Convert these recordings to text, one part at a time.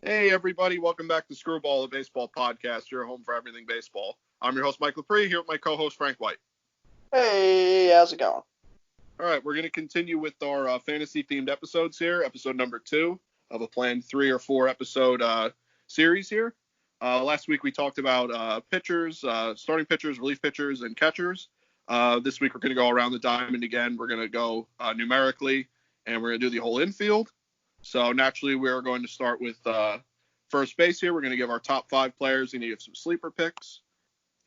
Hey everybody, welcome back to Screwball, a baseball podcast, your home for everything baseball. I'm your host Mike Lepre, here with my co-host Frank White. Hey, how's it going? All right, we're going to continue with our fantasy-themed episodes here, episode number 2 of a planned 3 or 4 episode series here. Last week we talked about pitchers, starting pitchers, relief pitchers, and catchers. This week we're going to go around the diamond again. We're going to go numerically, and we're going to do the whole infield. So naturally, we're going to start with first base here. We're going to give our top 5 players. We're going to give some sleeper picks.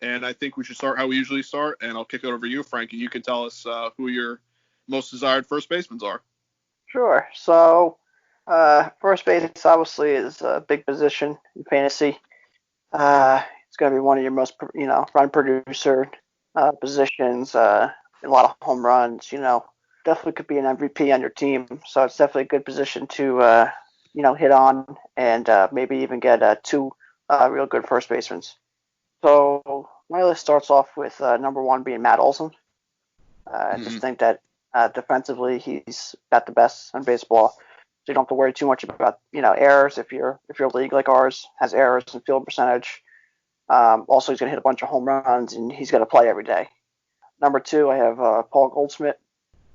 And I think we should start how we usually start. And I'll kick it over to you, Frankie. You can tell us who your most desired first basemen are. Sure. So, first base obviously is a big position in fantasy. It's going to be one of your most, run producer positions. A lot of home runs. Definitely could be an MVP on your team. So it's definitely a good position to, hit on and maybe even get 2 real good first basemen. So my list starts off with number 1 being Matt Olson. I just think that defensively he's got the best in baseball. So you don't have to worry too much about errors if your league like ours has errors in field percentage. Also, he's going to hit a bunch of home runs and he's going to play every day. Number 2, I have Paul Goldschmidt.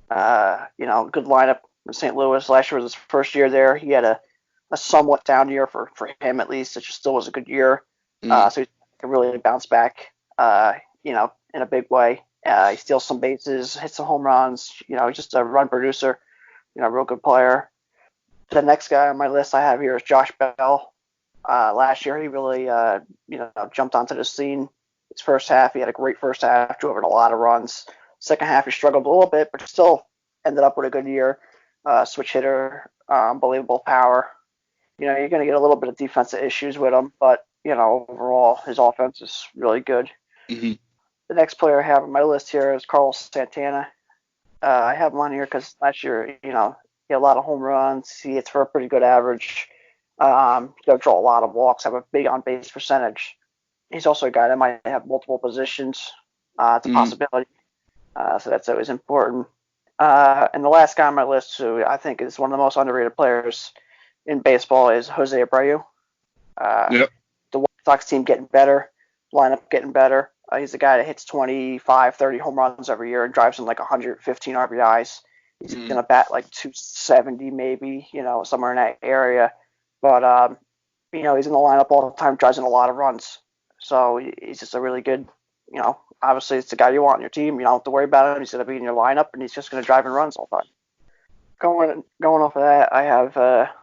Good lineup in St. Louis. Last year was his first year there. He had a somewhat down year for him at least. It just still was a good year. So he can really bounce back, in a big way. He steals some bases, hits some home runs. He's just a run producer. Real good player. The next guy on my list I have here is Josh Bell. Last year he really, jumped onto the scene. His first half, he had a great first half, drove in a lot of runs. Second half, he struggled a little bit, but still ended up with a good year. Switch hitter, unbelievable power. You're going to get a little bit of defensive issues with him, but, overall, his offense is really good. Mm-hmm. The next player I have on my list here is Carlos Santana. I have him on here because last year, he had a lot of home runs. He hits for a pretty good average. He's going to draw a lot of walks, have a big on-base percentage. He's also a guy that might have multiple positions. It's a possibility. So that's always important. And the last guy on my list, who I think is one of the most underrated players in baseball, is Jose Abreu. Yep. The White Sox team getting better, lineup getting better. He's a guy that hits 25, 30 home runs every year and drives in like 115 RBIs. He's going to bat like 270 maybe, somewhere in that area. But, he's in the lineup all the time, drives in a lot of runs. So he's just a really good, obviously it's the guy you want on your team. You don't have to worry about him. He's going to be in your lineup, and he's just going to drive in runs all the time. Going off of that, I have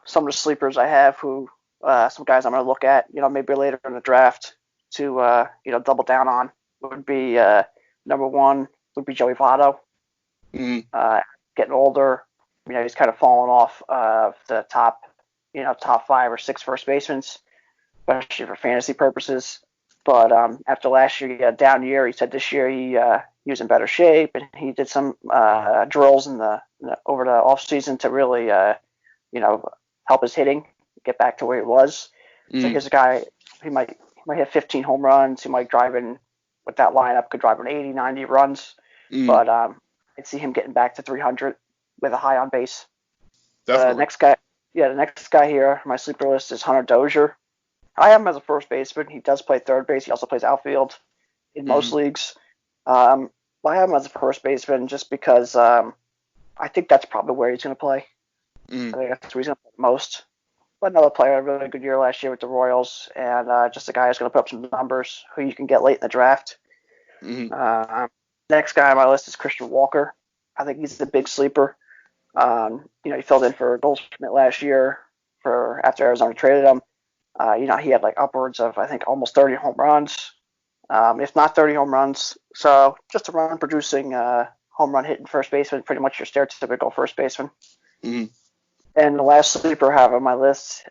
some of the sleepers I have who some guys I'm going to look at, maybe later in the draft to, double down on would be number 1 would be Joey Votto. Getting older, he's kind of fallen off of the top 5 or 6 first basemen, especially for fantasy purposes. But after last year, he had a down year. He said this year he was in better shape, and he did some drills over the off season to really, help his hitting get back to where he was. So here's a guy. He might hit 15 home runs. He might drive in with that lineup. Could drive in 80, 90 runs. But I'd see him getting back to 300 with a high on base. Definitely. The next guy here, my sleeper list is Hunter Dozier. I have him as a first baseman. He does play third base. He also plays outfield in most leagues. I have him as a first baseman just because I think that's probably where he's going to play. I think that's where he's going to play the most. But another player had a really good year last year with the Royals, and just a guy who's going to put up some numbers who you can get late in the draft. Next guy on my list is Christian Walker. I think he's the big sleeper. He filled in for Goldschmidt last year after Arizona traded him. He had like upwards of, I think, almost 30 home runs, if not 30 home runs. So just a run producing home run hitting first baseman, pretty much your stereotypical first baseman. And the last sleeper I have on my list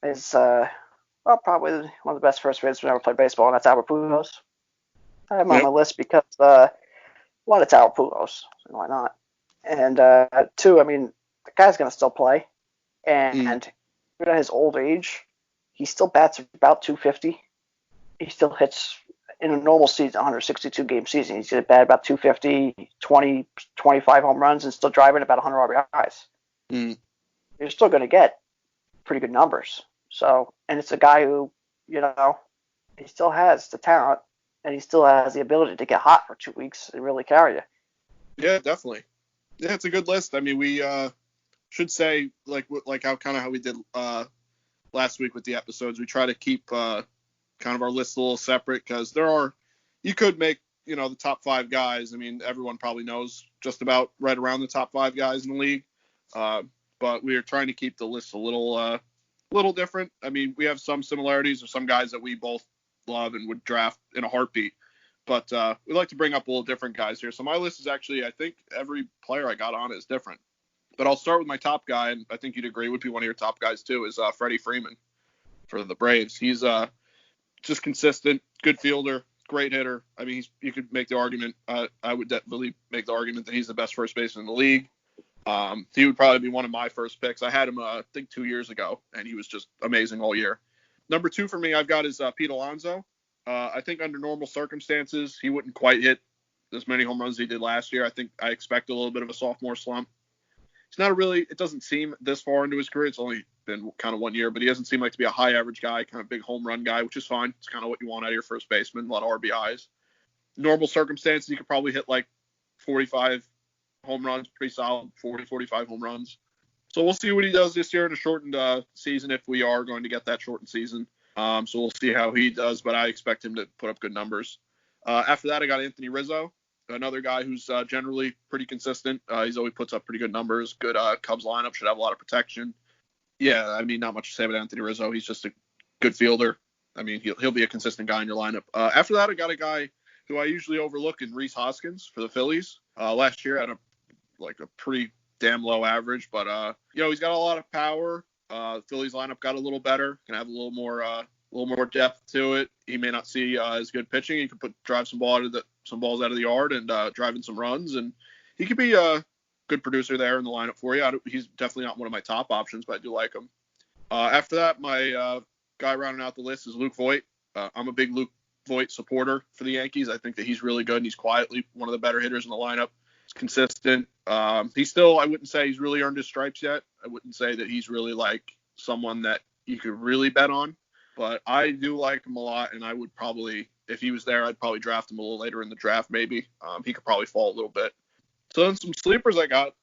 is probably one of the best first basemen ever played baseball, and that's Albert Pujols. I have him on my list because one, it's Albert Pujols, so why not? And 2, the guy's going to still play, and even at his old age, he still bats about 250. He still hits in a normal season, 162 game season. He's going to bat about 250, 20, 25 home runs, and still driving about 100 RBIs. You're still going to get pretty good numbers. So, and it's a guy who, you know, he still has the talent and he still has the ability to get hot for 2 weeks and really carry you. Yeah, definitely. Yeah, it's a good list. I mean, we should say like how we did last week with the episodes. We try to keep kind of our list a little separate because you could make the top 5 guys. I mean, everyone probably knows just about right around the top 5 guys in the league. But we are trying to keep the list a little different. I mean, we have some similarities of some guys that we both love and would draft in a heartbeat. But we like to bring up a little different guys here. So my list is actually, I think every player I got on is different. But I'll start with my top guy, and I think you'd agree would be one of your top guys too, is Freddie Freeman for the Braves. He's just consistent, good fielder, great hitter. I mean, you could make the argument. I would definitely make the argument that he's the best first baseman in the league. He would probably be one of my first picks. I had him, I think, 2 years ago, and he was just amazing all year. Number 2 for me, I've got is Pete Alonso. I think under normal circumstances, he wouldn't quite hit as many home runs as he did last year. I think I expect a little bit of a sophomore slump. It doesn't seem this far into his career. It's only been kind of 1 year, but he doesn't seem like to be a high average guy, kind of big home run guy, which is fine. It's kind of what you want out of your first baseman, a lot of RBIs. Normal circumstances, he could probably hit like 45 home runs, pretty solid, 40, 45 home runs. So we'll see what he does this year in a shortened season if we are going to get that shortened season. So we'll see how he does, but I expect him to put up good numbers. After that, I got Anthony Rizzo, another guy who's generally pretty consistent. He's always puts up pretty good numbers. Good Cubs lineup, should have a lot of protection. Yeah, I mean, not much to say about Anthony Rizzo. He's just a good fielder. I mean, he'll be a consistent guy in your lineup. After that, I got a guy who I usually overlook in Rhys Hoskins for the Phillies. Last year had a pretty damn low average, but he's got a lot of power. Phillies lineup got a little better, can have a little more depth to it. He may not see as good pitching. He could drive some balls out of the yard and drive in some runs, and he could be a good producer there in the lineup for you. He's definitely not one of my top options, but I do like him. After that, my guy rounding out the list is Luke Voit. I'm a big Luke Voit supporter for the Yankees. I think that he's really good, and he's quietly one of the better hitters in the lineup. He's consistent. He's still, I wouldn't say he's really earned his stripes yet. I wouldn't say that he's really like someone that you could really bet on, but I do like him a lot, and I would probably, if he was there, I'd probably draft him a little later in the draft maybe. He could probably fall a little bit. So then some sleepers I got.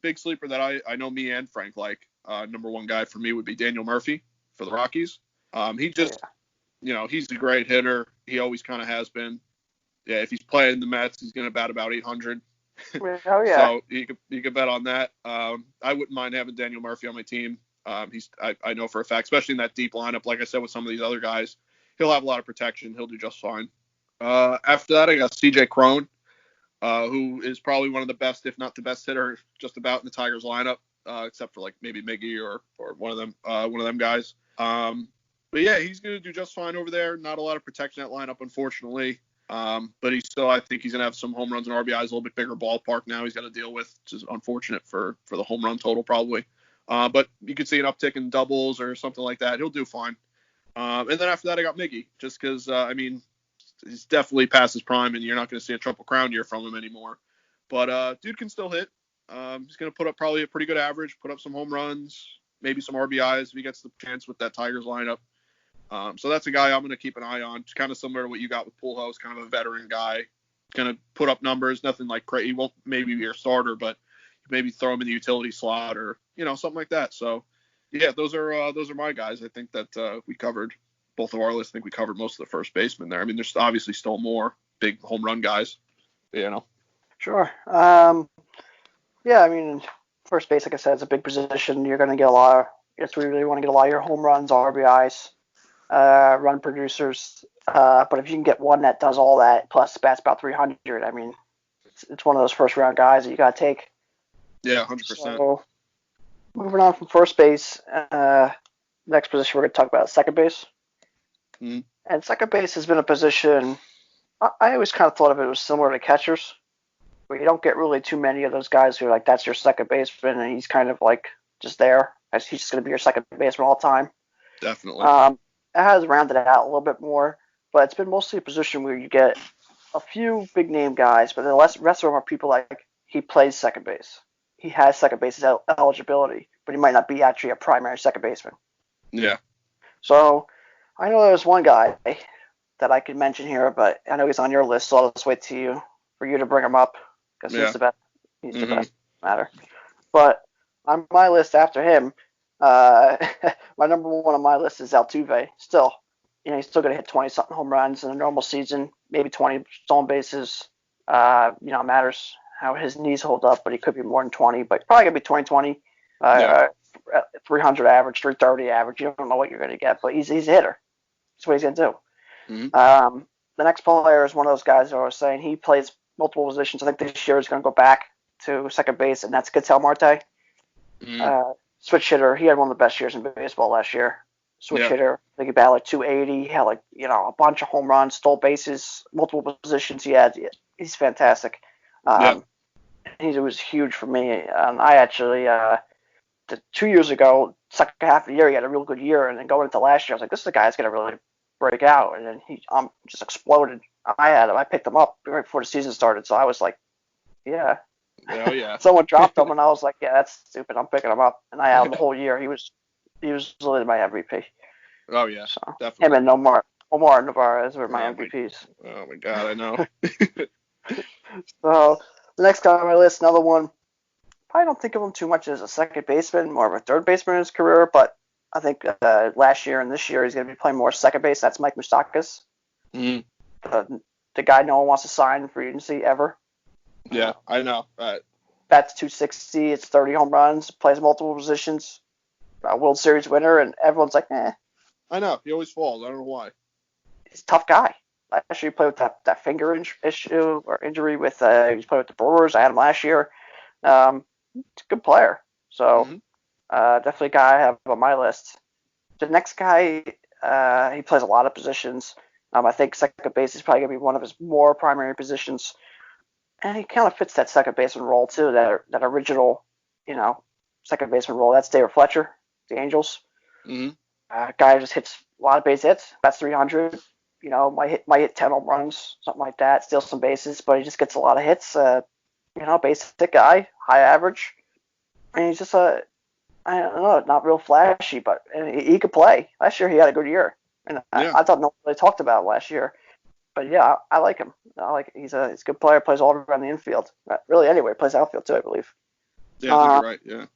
Big sleeper that I know me and Frank like. Number 1 guy for me would be Daniel Murphy for the Rockies. He just, he's a great hitter. He always kind of has been. Yeah, if he's playing the Mets, he's going to bat about 800. Oh, yeah. So you could bet on that. I wouldn't mind having Daniel Murphy on my team. I know for a fact, especially in that deep lineup, like I said with some of these other guys, he'll have a lot of protection. He'll do just fine. After that, I got CJ Cron, who is probably one of the best, if not the best hitter, just about in the Tigers lineup, except for like maybe Miggy or one of them guys. But yeah, he's going to do just fine over there. Not a lot of protection in that lineup, unfortunately. But I think he's going to have some home runs and RBIs, a little bit bigger ballpark now he's got to deal with, which is unfortunate for the home run total probably. But you could see an uptick in doubles or something like that. He'll do fine. And then after that, I got Miggy, just because, he's definitely past his prime, and you're not going to see a Triple Crown year from him anymore. But dude can still hit. He's going to put up probably a pretty good average, put up some home runs, maybe some RBIs if he gets the chance with that Tigers lineup. So that's a guy I'm going to keep an eye on. It's kind of similar to what you got with Pujols, kind of a veteran guy. Going to put up numbers, nothing like crazy. He won't maybe be your starter, but maybe throw him in the utility slot or something like that. So yeah, those are my guys. I think that we covered both of our lists. I think we covered most of the first basemen there. I mean, there's obviously still more big home run guys. Sure. Yeah, I mean, first base, like I said, it's a big position. You're going to get we really want to get a lot of your home runs, RBIs. Run producers, but if you can get one that does all that plus bats about 300, I mean, it's one of those first round guys that you got to take. Yeah, 100%. So, moving on from first base, next position we're going to talk about is second base. Mm-hmm. And second base has been a position, I always kind of thought of it as similar to catchers, where you don't get really too many of those guys who are like, that's your second baseman, and he's kind of like just there. He's just going to be your second baseman all the time. Definitely. It has rounded it out a little bit more, but it's been mostly a position where you get a few big name guys, but the rest of them are people like he plays second base. He has second base eligibility, but he might not be actually a primary second baseman. Yeah. So I know there's one guy that I could mention here, but I know he's on your list, so I'll just wait for you to bring him up because Yeah. he's the Mm-hmm. best matter. But on my list after him, uh, my number one on my list is Altuve. Still, he's still going to hit 20 something home runs in a normal season, maybe 20 stolen bases. It matters how his knees hold up, but he could be more than 20, but probably going to be 2020. Yeah. 300 average, 330 average. You don't know what you're going to get, but he's a hitter. That's what he's going to do. Mm-hmm. The next player is one of those guys who I was saying he plays multiple positions. I think this year he's going to go back to second base, and that's Ketel Marte. Mm-hmm. Switch hitter. He had one of the best years in baseball last year. Switch hitter. I think he batted like 280. He had a bunch of home runs, stole bases, multiple positions. He's fantastic. Yeah. He was huge for me. I actually 2 years ago, second half of the year, he had a real good year, and then going into last year, I was like, this is a guy that's gonna really break out, and then he just exploded. I picked him up right before the season started, so I was like, yeah. Oh yeah. Someone dropped him, and I was like, yeah, that's stupid. I'm picking him up, and I had him the whole year. He was literally my MVP. Oh yeah. So him Definitely. and Omar Narvaez were my Oh MVPs. oh my God, I know. So the next guy on my list, another one. Probably don't think of him too much as a second baseman, more of a third baseman in his career, but I think last year and this year he's going to be playing more second base. That's Mike Moustakas, Mm-hmm. the guy no one wants to sign for agency ever. Yeah, I know. Bats 260, it's 30 home runs, plays multiple positions, World Series winner, and everyone's like, I know. He always falls. I don't know why. he's a tough guy. Last year he played with that finger issue or injury with he played with the Brewers. I had him last year. He's a good player. So Mm-hmm. definitely a guy I have on my list. The next guy, he plays a lot of positions. I think second base is probably going to be one of his more primary positions. And he kind of fits that second baseman role too, that original, second baseman role. That's David Fletcher, the Angels. Mm-hmm. Guy who just hits a lot of base hits, bats 300. Might hit 10 home runs, something like that. Steal some bases, but he just gets a lot of hits. Base hit guy, high average. And he's just I don't know, not real flashy, but he could play. Last year he had a good year, and Yeah. I thought no one really talked about it last year. But yeah, I like him. He's a good player. Plays all around the infield. Really, anyway, plays outfield too, I believe. Yeah, I think you're right. Yeah.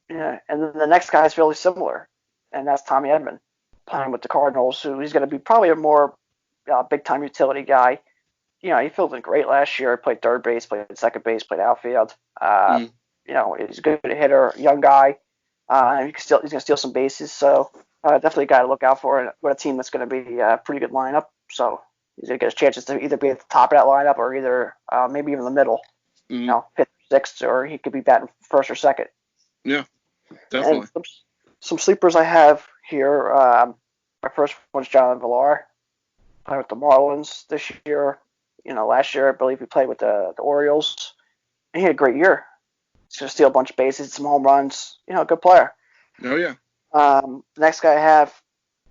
Yeah, and then the next guy is really similar, and that's Tommy Edman, playing with the Cardinals. Who he's going to be probably a more big time utility guy. He fielded great last year. Played third base, played second base, played outfield. Mm. He's a good hitter, young guy. He's going to steal some bases, so definitely a guy to look out for. With a team that's going to be a pretty good lineup, so he's going to get his chances to either be at the top of that lineup or either maybe even the middle. Mm. Fifth, sixth, or he could be batting first or second. Yeah, definitely. And some sleepers I have here. My first one's Jonathan Villar, playing with the Marlins this year. Last year I believe he played with the Orioles. And he had a great year. He's going to steal a bunch of bases, some home runs. Good player. Oh yeah. The next guy I have,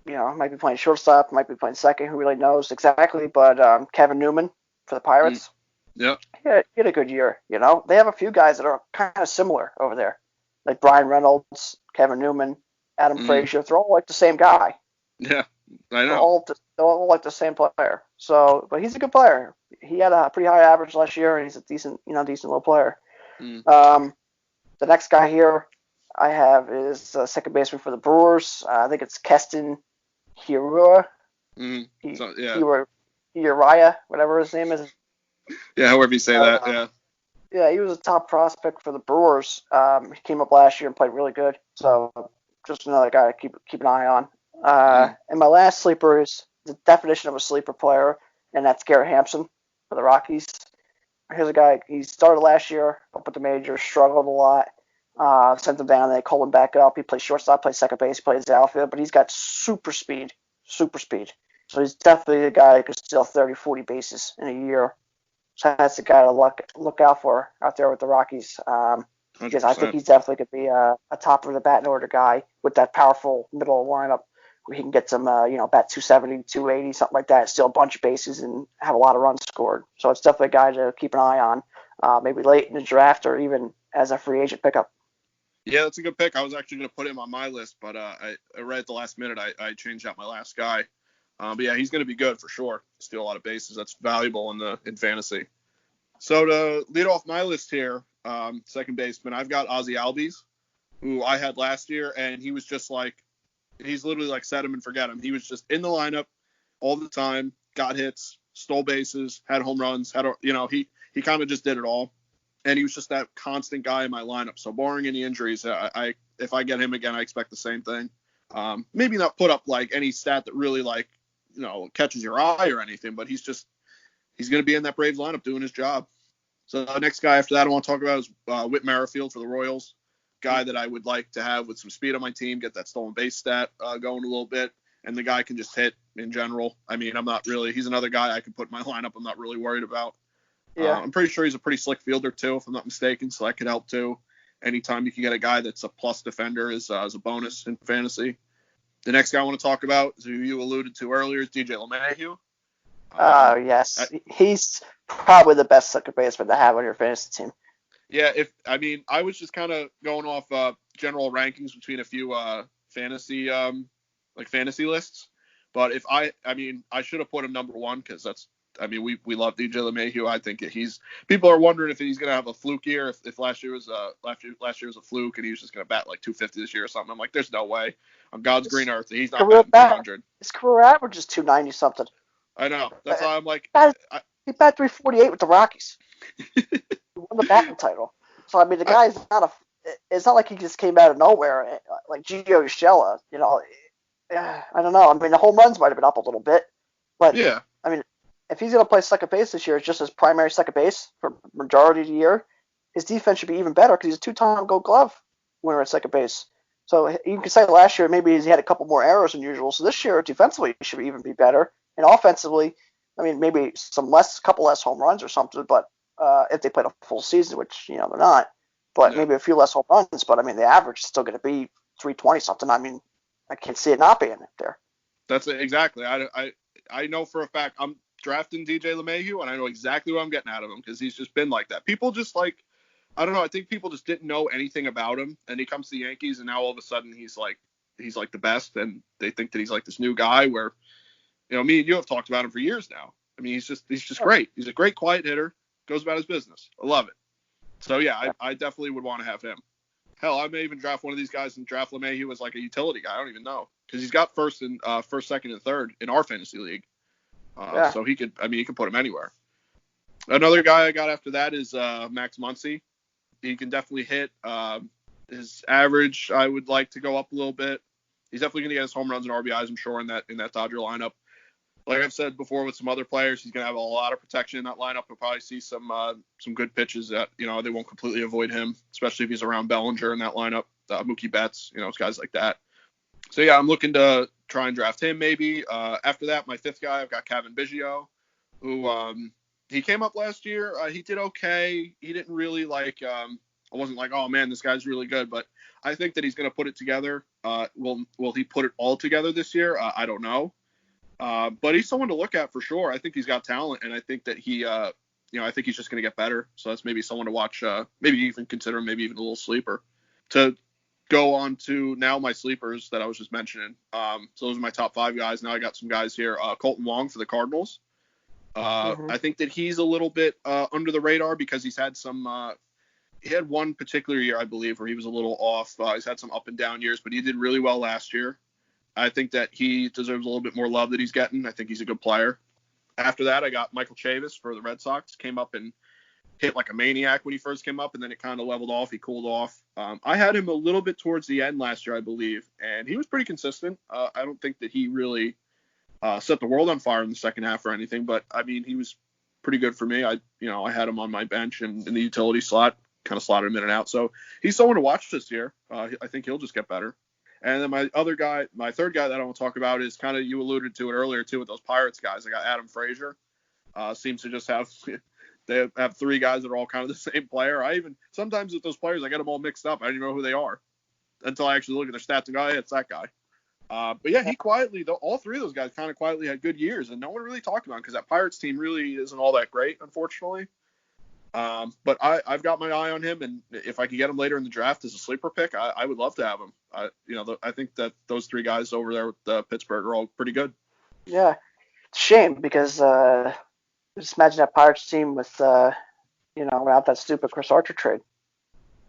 might be playing shortstop, might be playing second. Who really knows exactly? But Kevin Newman for the Pirates. Yeah. He had a good year. They have a few guys that are kind of similar over there, like Brian Reynolds, Kevin Newman, Adam Frazier. They're all like the same guy. Yeah, I They're know. all like the same player. So, but he's a good player. He had a pretty high average last year, and he's a decent little player. Mm. The next guy here I have is second baseman for the Brewers. I think it's Keston Hiura. Mm. So, yeah. Uriah, whatever his name is. Yeah, however you say that. Yeah. Yeah, he was a top prospect for the Brewers. He came up last year and played really good. So just another guy to keep an eye on. And my last sleeper is the definition of a sleeper player, and that's Garrett Hampson for the Rockies. Here's a guy, he started last year up at the majors, struggled a lot. Sent him down, they called him back up. He plays shortstop, plays second base, plays outfield, but he's got super speed. So he's definitely a guy who could steal 30, 40 bases in a year. So that's the guy to look out for out there with the Rockies. Because I think he's definitely going to be a top of the batting order guy with that powerful middle lineup where he can get some, bat 270, 280, something like that, steal a bunch of bases and have a lot of runs scored. So it's definitely a guy to keep an eye on, maybe late in the draft or even as a free agent pickup. Yeah, that's a good pick. I was actually going to put him on my list, but right at the last minute, I changed out my last guy. But yeah, he's going to be good for sure. Steal a lot of bases. That's valuable in fantasy. So to lead off my list here, second baseman, I've got Ozzy Albies, who I had last year, and he was just like, he's literally like set him and forget him. He was just in the lineup all the time, got hits, stole bases, had home runs, he kind of just did it all. And he was just that constant guy in my lineup. So barring any injuries, if I get him again, I expect the same thing. Maybe not put up like any stat that really catches your eye or anything, but he's going to be in that Braves lineup doing his job. So the next guy after that I want to talk about is Whit Merrifield for the Royals. Guy that I would like to have with some speed on my team, get that stolen base stat going a little bit, and the guy can just hit in general. I mean, he's another guy I could put in my lineup. I'm not really worried about. Yeah. I'm pretty sure he's a pretty slick fielder too, if I'm not mistaken, so that could help too. Anytime you can get a guy that's a plus defender is a bonus in fantasy. The next guy I want to talk about, who you alluded to earlier, is DJ LeMahieu. Yes. He's probably the best second baseman to have on your fantasy team. Yeah, I was just kind of going off general rankings between a few fantasy lists, but I should have put him number one because we love DJ LeMahieu. I think people are wondering if he's gonna have a fluke year, if last year was a fluke and he was just gonna bat like 250 this year or something. I'm like, there's no way. On God's green earth, he's not batting 300. His career average is 290 something. I know. That's why I'm like, he batted 348 with the Rockies. He won the batting title. So the guy's it's not like he just came out of nowhere like Gio Urshela. I don't know. The home runs might have been up a little bit, but yeah. If he's going to play second base this year, it's just his primary second base for majority of the year. His defense should be even better because he's a two-time Gold Glove winner at second base. So you can say last year maybe he had a couple more errors than usual. So this year defensively he should even be better, and offensively, maybe couple less home runs or something. But if they played a full season, which they're not, but maybe a few less home runs. But the average is still going to be 320 something. I can't see it not being there. That's it, exactly. I know for a fact I'm drafting DJ LeMahieu, and I know exactly what I'm getting out of him because he's just been like that. People just I don't know. I think people just didn't know anything about him, and he comes to the Yankees, and now all of a sudden he's like the best, and they think that he's like this new guy. Where me and you have talked about him for years now. He's just great. He's a great quiet hitter, goes about his business. I love it. So yeah, I definitely would want to have him. Hell, I may even draft one of these guys and draft LeMahieu as like a utility guy. I don't even know because he's got first, second, and third in our fantasy league. So he could put him anywhere. Another guy I got after that is Max Muncy. He can definitely hit. His average, I would like to go up a little bit. He's definitely going to get his home runs and RBIs, I'm sure, in that Dodger lineup. Like I've said before with some other players, he's going to have a lot of protection in that lineup. We'll probably see some good pitches that, they won't completely avoid him, especially if he's around Bellinger in that lineup, Mookie Betts, guys like that. So, yeah, I'm looking to try and draft him maybe. After that, my fifth guy, I've got Kevin Biggio, who he came up last year. He did okay. He didn't really I wasn't like, oh, man, this guy's really good. But I think that he's going to put it together. Will he put it all together this year? I don't know. But he's someone to look at for sure. I think he's got talent, and I think that I think he's just going to get better. So that's maybe someone to watch, maybe even consider maybe even a little sleeper. To go on to now my sleepers that I was just mentioning. So those are my top five guys. Now I got some guys here. Colton Wong for the Cardinals. I think that he's a little bit under the radar because he's had he had one particular year, I believe, where he was a little off. He's had some up and down years, but he did really well last year. I think that he deserves a little bit more love that he's getting. I think he's a good player. After that, I got Michael Chavis for the Red Sox. Came up and hit like a maniac when he first came up, and then it kind of leveled off. He cooled off. I had him a little bit towards the end last year, I believe, and he was pretty consistent. I don't think that he really set the world on fire in the second half or anything, but he was pretty good for me. I had him on my bench and in the utility slot, kind of slotted him in and out. So he's someone to watch this year. I think he'll just get better. And then my third guy that I want to talk about is kind of, you alluded to it earlier too with those Pirates guys. I got Adam Frazier. Seems to just have they have three guys that are all kind of the same player. Sometimes with those players, I get them all mixed up. I don't even know who they are until I actually look at their stats and go, hey, it's that guy. But yeah, he quietly, all three of those guys kind of quietly had good years, and no one really talked about him because that Pirates team really isn't all that great, unfortunately. But I've got my eye on him, and if I can get him later in the draft as a sleeper pick, I would love to have him. I think that those three guys over there with Pittsburgh are all pretty good. Yeah, it's a shame because just imagine that Pirates team with without that stupid Chris Archer trade.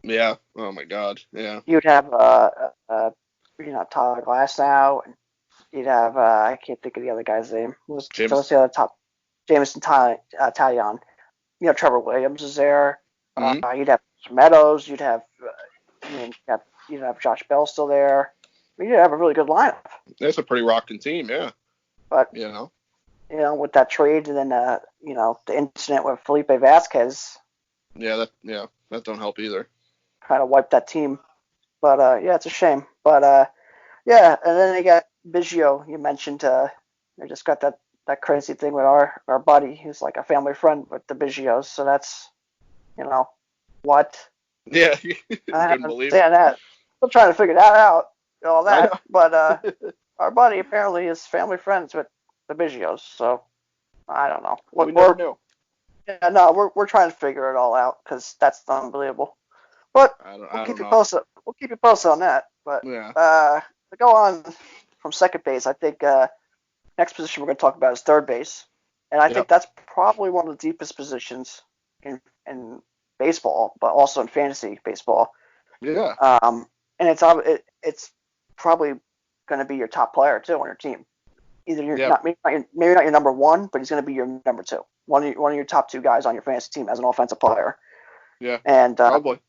Yeah. Oh my God. Yeah. You'd have Tyler Glass now, and you'd have I can't think of the other guy's name. What's James. the other top? Jameson Talion. Trevor Williams is there. Mm-hmm. You'd have Meadows. You'd have you'd have Josh Bell still there. You'd have a really good lineup. That's a pretty rocking team. Yeah. But with that trade and then the incident with Felipe Vasquez. Yeah, that don't help either. Kind of wiped that team. But it's a shame. But and then they got Biggio. You mentioned they just got that crazy thing with our buddy who's like a family friend with the Biggios. So that's what. Yeah, I couldn't believe that. Still trying to figure that out. All that, but our buddy apparently is family friends with the Biggios. So I don't know. We never knew. Yeah, no, we're trying to figure it all out because that's unbelievable. But we'll keep you posted. We'll keep you posted on that. But to go on from second base, I think next position we're going to talk about is third base, and I think that's probably one of the deepest positions in baseball, but also in fantasy baseball. Yeah. And it's probably going to be your top player too on your team. Either you're maybe not your number one, but he's going to be your number two. One of your top two guys on your fantasy team as an offensive player. Yeah. And probably.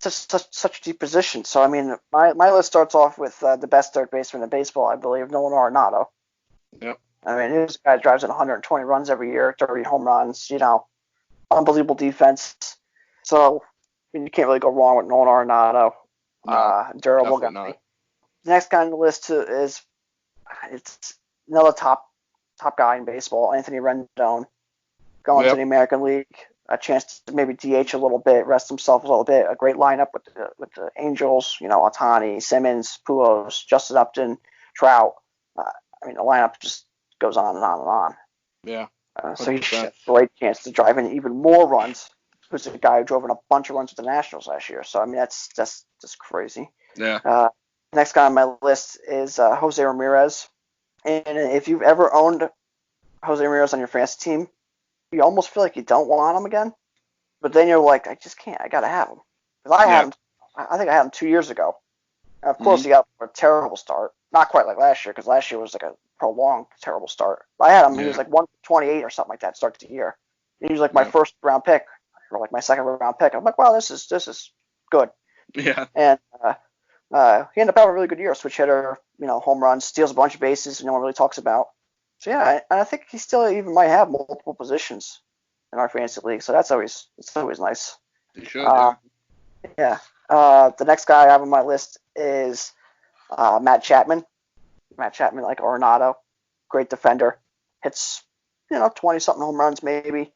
It's just such a deep position. So I mean, my list starts off with the best third baseman in baseball, I believe, Nolan Arenado. Yep. I mean, this guy drives in 120 runs every year, 30 home runs. Unbelievable defense. So you can't really go wrong with Nolan Arenado. No, durable guy. Not. The next guy on the list is it's another top guy in baseball, Anthony Rendon, going to the American League. A chance to maybe DH a little bit, rest himself a little bit. A great lineup with the Angels, Ohtani, Simmons, Pujols, Justin Upton, Trout. The lineup just goes on and on and on. Yeah. So he's a great chance to drive in even more runs. Who's a guy who drove in a bunch of runs with the Nationals last year. So that's just crazy. Yeah. Next guy on my list is Jose Ramirez. And if you've ever owned Jose Ramirez on your fantasy team, you almost feel like you don't want him again, but then you're like, I just can't. I gotta have him because I had him. I think I had him 2 years ago. And of course, he got a terrible start. Not quite like last year because last year was like a prolonged terrible start. I had him. He was like 128 or something like that start to the year. He was like my first round pick or like my second round pick. I'm like, wow, this is good. Yeah. And he ended up having a really good year. Switch hitter, home runs, steals a bunch of bases. No one really talks about. So and I think he still even might have multiple positions in our fantasy league. So it's always nice. He should. Yeah. The next guy I have on my list is Matt Chapman. Matt Chapman, like Arenado, great defender, hits 20 something home runs maybe.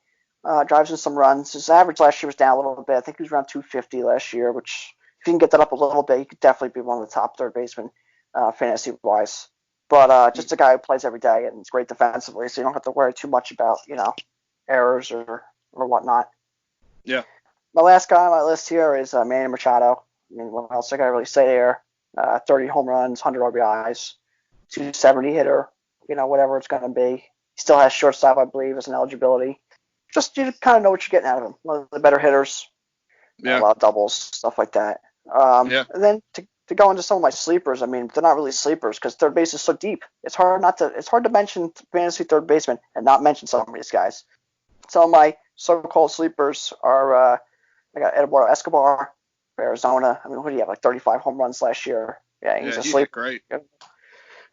Drives in some runs. His average last year was down a little bit. I think he was around 250 last year, which if you can get that up a little bit, he could definitely be one of the top third basemen fantasy wise. But just a guy who plays every day and is great defensively, so you don't have to worry too much about errors or whatnot. Yeah. My last guy on my list here is Manny Machado. I mean, what else I gotta really say there? 30 home runs, 100 RBIs, 270 hitter, whatever it's gonna be. He still has shortstop, I believe, as an eligibility. Just you kind of know what you're getting out of him. One of the better hitters. Yeah. A lot of doubles, stuff like that. And then to go into some of my sleepers, I mean, they're not really sleepers because third base is so deep. It's hard to mention fantasy third baseman and not mention some of these guys. Some of my so-called sleepers are I got Eduardo Escobar, Arizona. I mean, what do you have, like 35 home runs last year? Yeah, he's a sleeper. Great.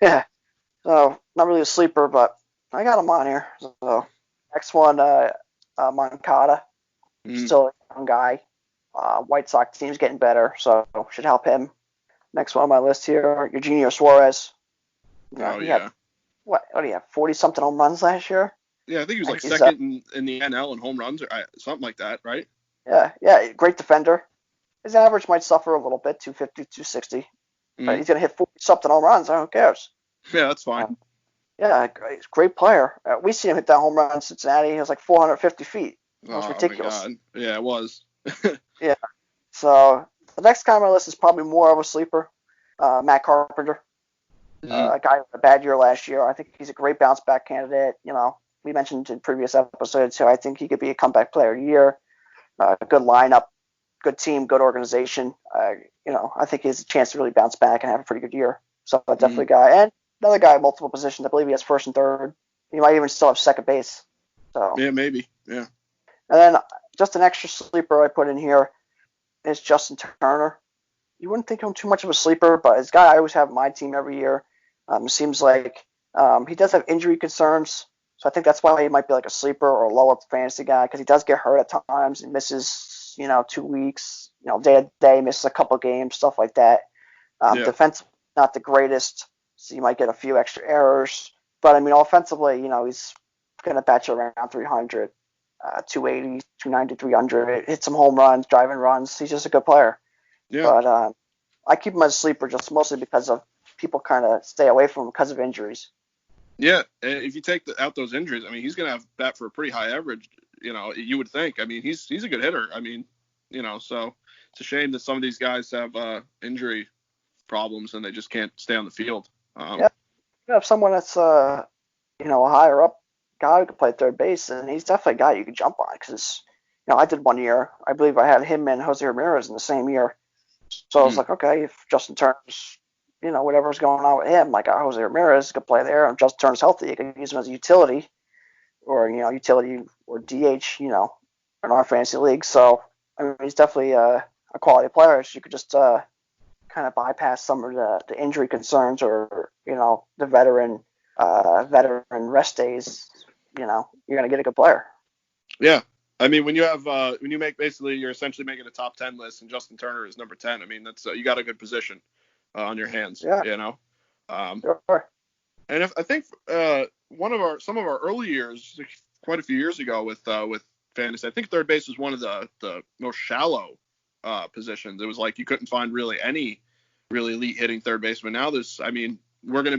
Yeah. So not really a sleeper, but I got him on here. So next one, Moncada, still a young guy. White Sox team's getting better, so should help him. Next one on my list here, Eugenio Suarez. He had, what do you have, 40-something home runs last year? Yeah, I think he was like second in the NL in home runs or something like that, right? Yeah, great defender. His average might suffer a little bit, 250, 260. But he's going to hit 40-something home runs. Who cares? Yeah, that's fine. Great player. We see him hit that home run in Cincinnati. He was like 450 feet. That was Oh my ridiculous. God. Yeah, it was. Yeah. So the next guy on my list is probably more of a sleeper. Matt Carpenter, Mhm. a guy with a bad year last year. I think he's a great bounce back candidate. We mentioned in previous episodes, so I think he could be a comeback player of the year. Good lineup, good team, good organization. I think he has a chance to really bounce back and have a pretty good year. So definitely Mhm. a guy. And another guy at multiple positions. I believe he has first and third. He might even still have second base. So, Yeah, maybe. Yeah. and then just an extra sleeper I put in here is Justin Turner. You wouldn't think of him too much of a sleeper, but it's a guy I always have on my team every year. It seems like he does have injury concerns, so I think that's why he might be like a sleeper or a lower fantasy guy because he does get hurt at times. He misses, 2 weeks, day to day, misses a couple games, stuff like that. Yeah. Defense not the greatest, so you might get a few extra errors. But I mean, offensively, he's going to bat you around 300, 280, 290, 300. Hit some home runs, driving runs. He's just a good player. Yeah. But I keep him as a sleeper just mostly because of people kind of stay away from him because of injuries. Yeah. If you take out those injuries, I mean, he's gonna have bat for a pretty high average. You would think. I mean, he's a good hitter. I mean, so it's a shame that some of these guys have injury problems and they just can't stay on the field. Yeah, you have someone that's a higher up guy who could play third base, and he's definitely a guy you could jump on because I did one year. I believe I had him and Jose Ramirez in the same year. So I was Mhm. like, okay, if Justin Turner's, whatever's going on with him, like Jose Ramirez could play there, and Justin Turner's healthy, you could use him as a utility or utility or DH, in our fantasy league. So I mean, he's definitely a quality player. So you could just kind of bypass some of the injury concerns or the veteran rest days. You're gonna get a good player. Yeah. I mean, when you make basically you're essentially making a top 10 list and Justin Turner is number 10. I mean, that's you got a good position on your hands. Yeah, Um, sure. and if I think some of our early years, like quite a few years ago with fantasy, I think third base was one of the most shallow positions. It was like you couldn't find really any really elite hitting third baseman. Now I mean, we're doing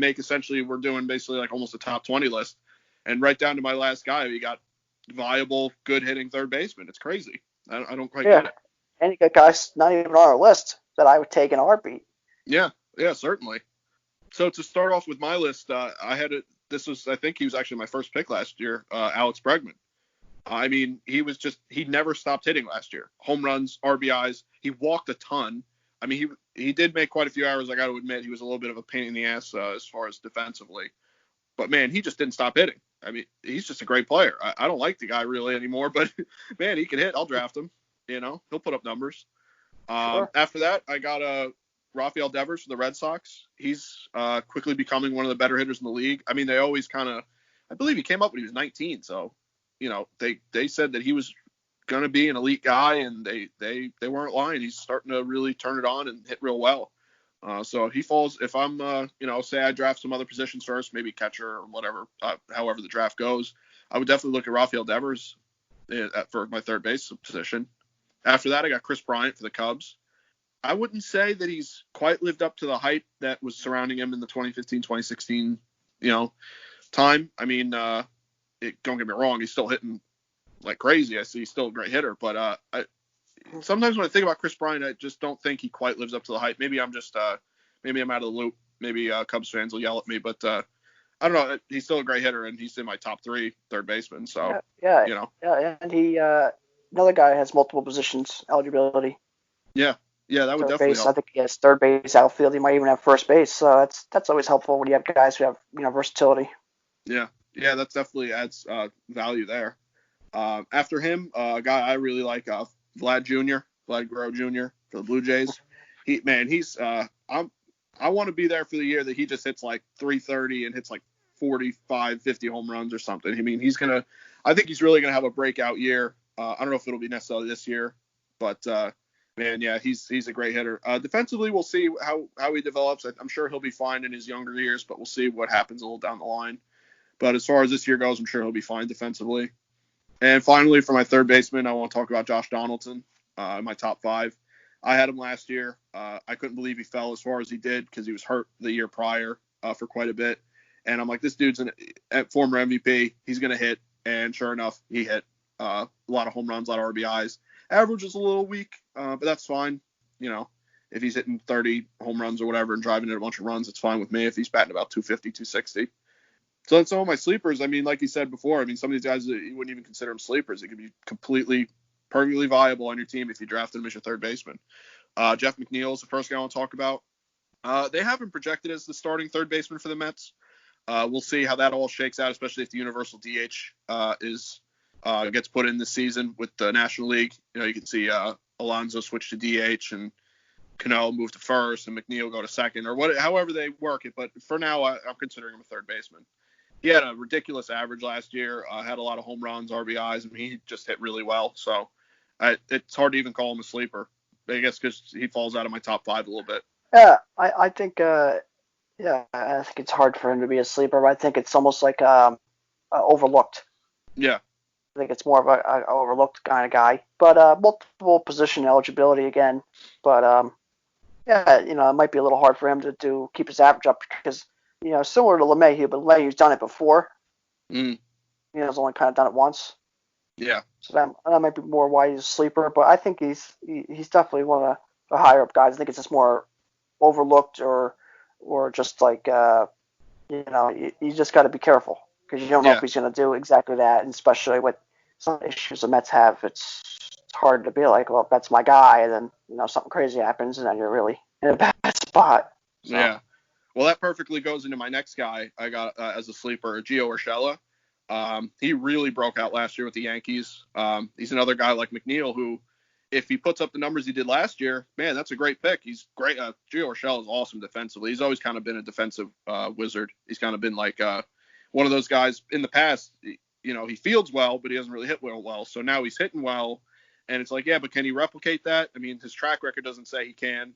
basically like almost a top 20 list, and right down to my last guy, we got viable, good hitting third baseman. It's crazy. I don't quite get Yeah, it. and you got guys not even on our list that I would take in a heartbeat. Yeah, yeah, certainly. So to start off with my list, I think he was actually my first pick last year, Alex Bregman. I mean, he never stopped hitting last year. Home runs, RBIs. He walked a ton. I mean, he did make quite a few errors. I got to admit, he was a little bit of a pain in the ass as far as defensively. But man, he just didn't stop hitting. I mean, he's just a great player. I don't like the guy really anymore, but man, he can hit. I'll draft him. He'll put up numbers. Sure. After that, I got Rafael Devers for the Red Sox. He's quickly becoming one of the better hitters in the league. I mean, they always I believe he came up when he was 19. So, they said that he was going to be an elite guy, and they weren't lying. He's starting to really turn it on and hit real well. So he falls. If I'm, say I draft some other positions first, maybe catcher or whatever, however the draft goes, I would definitely look at Rafael Devers for my third base position. After that, I got Chris Bryant for the Cubs. I wouldn't say that he's quite lived up to the hype that was surrounding him in the 2015, 2016, time. I mean, don't get me wrong, he's still hitting like crazy. I see he's still a great hitter, but sometimes when I think about Chris Bryant, I just don't think he quite lives up to the hype. Maybe maybe I'm out of the loop. Maybe Cubs fans will yell at me, but I don't know. He's still a great hitter, and he's in my top three third baseman. So, Yeah, yeah, you know, yeah. And he another guy has multiple positions eligibility. yeah, yeah, that would Third definitely base, I help. think he has third base, outfield. He might even have first base. So that's always helpful when you have guys who have versatility. Yeah, yeah, that definitely adds value there. After him, a guy I really like, Vlad Guerrero Jr. for the Blue Jays. I want to be there for the year that he just hits like 330 and hits like 45, 50 home runs or something. I mean, I think he's really gonna have a breakout year. I don't know if it'll be necessarily this year, but man, yeah, he's a great hitter. Defensively, we'll see how he develops. I'm sure he'll be fine in his younger years, but we'll see what happens a little down the line. But as far as this year goes, I'm sure he'll be fine defensively. And finally, for my third baseman, I want to talk about Josh Donaldson, my top five. I had him last year. I couldn't believe he fell as far as he did because he was hurt the year prior for quite a bit. And I'm like, this dude's a former MVP. He's going to hit. And sure enough, he hit. A lot of home runs, a lot of RBIs. Average is a little weak, but that's fine. You know, if he's hitting 30 home runs or whatever and driving in a bunch of runs, it's fine with me. If he's batting about 250, 260. So that's some of my sleepers. I mean, like you said before, I mean, some of these guys, you wouldn't even consider them sleepers. It could be completely, perfectly viable on your team if you drafted him as your third baseman. Jeff McNeil is the first guy I want to talk about. They have him projected as the starting third baseman for the Mets. We'll see how that all shakes out, especially if the universal DH gets put in this season with the National League. You know, you can see Alonso switch to DH and Cano move to first and McNeil go to second, or however they work it. But for now, I'm considering him a third baseman. He had a ridiculous average last year, had a lot of home runs, RBIs. I mean, he just hit really well. So it's hard to even call him a sleeper, I guess, because he falls out of my top 5 a little bit. Yeah, I think I think it's hard for him to be a sleeper, but I think it's almost like overlooked. Yeah. I think it's more of a overlooked kind of guy, but multiple position eligibility again. But yeah, you know, it might be a little hard for him to keep his average up because, you know, similar to LeMahieu, but LeMahieu's done it before. Mm. You know, he's only kind of done it once. Yeah. So that might be more why he's a sleeper, but I think he's definitely one of the higher up guys. I think it's just more overlooked or just like you know, you just got to be careful because you don't know if he's going to do exactly that, and especially with some issues the Mets have, it's hard to be like, well, that's my guy, and then, you know, something crazy happens, and then you're really in a bad spot. So. Yeah. Well, that perfectly goes into my next guy I got as a sleeper, Gio Urshela. He really broke out last year with the Yankees. He's another guy like McNeil who, if he puts up the numbers he did last year, man, that's a great pick. He's great. Gio Urshela is awesome defensively. He's always kind of been a defensive wizard. He's kind of been like one of those guys in the past. You know, he fields well, but he doesn't really hit well. So now he's hitting well, and it's like, yeah, but can he replicate that? I mean, his track record doesn't say he can.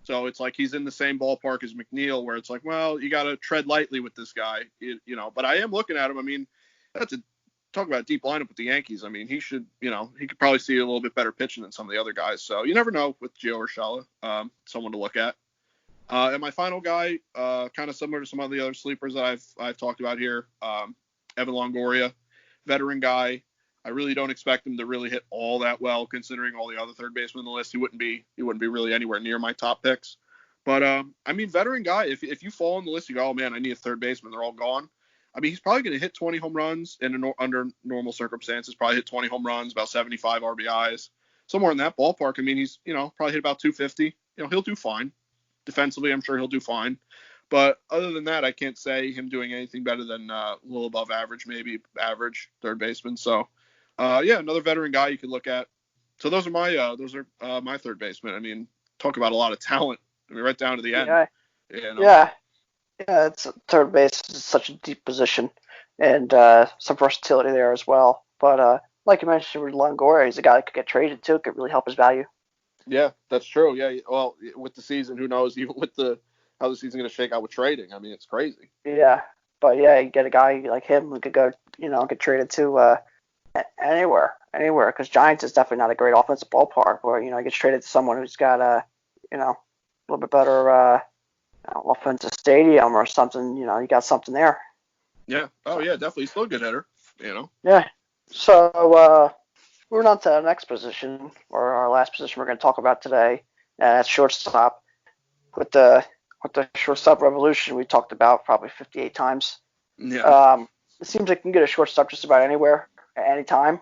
So it's like he's in the same ballpark as McNeil, where it's like, well, you got to tread lightly with this guy, you know. But I am looking at him. I mean, talk about a deep lineup with the Yankees. I mean, he should, you know, he could probably see a little bit better pitching than some of the other guys. So you never know with Gio Urshela, someone to look at. And my final guy, kind of similar to some of the other sleepers that I've talked about here, Evan Longoria, veteran guy. I really don't expect him to really hit all that well, considering all the other third basemen on the list. He wouldn't be really anywhere near my top picks. But I mean, veteran guy. If you fall on the list, you go, oh man, I need a third baseman. They're all gone. I mean, he's probably going to hit 20 home runs under normal circumstances. Probably hit 20 home runs, about 75 RBIs, somewhere in that ballpark. I mean, he's, you know, probably hit about 250. You know, he'll do fine. Defensively, I'm sure he'll do fine. But other than that, I can't say him doing anything better than a little above average, maybe average third baseman. So, yeah, another veteran guy you could look at. So those are my third basemen. I mean, talk about a lot of talent. I mean, right down to the end. Yeah. You know? Yeah, it's third base is such a deep position, and some versatility there as well. But like you mentioned, with Longoria, he's a guy that could get traded too. Could really help his value. Yeah, that's true. Yeah, well, with the season, who knows? Even with how the season's going to shake out with trading. I mean, it's crazy. Yeah, but yeah, you get a guy like him who could go, you know, get traded to anywhere. Because Giants is definitely not a great offensive ballpark. Where, you know, he gets traded to someone who's got you know, a little bit better offensive stadium or something. You know, you got something there. Yeah. Oh yeah, definitely. He's still a good hitter. You know. Yeah. So moving on to the next position, or our last position we're going to talk about today. That's shortstop. With the shortstop revolution we talked about probably 58 times. Yeah. It seems like you can get a shortstop just about anywhere at any time.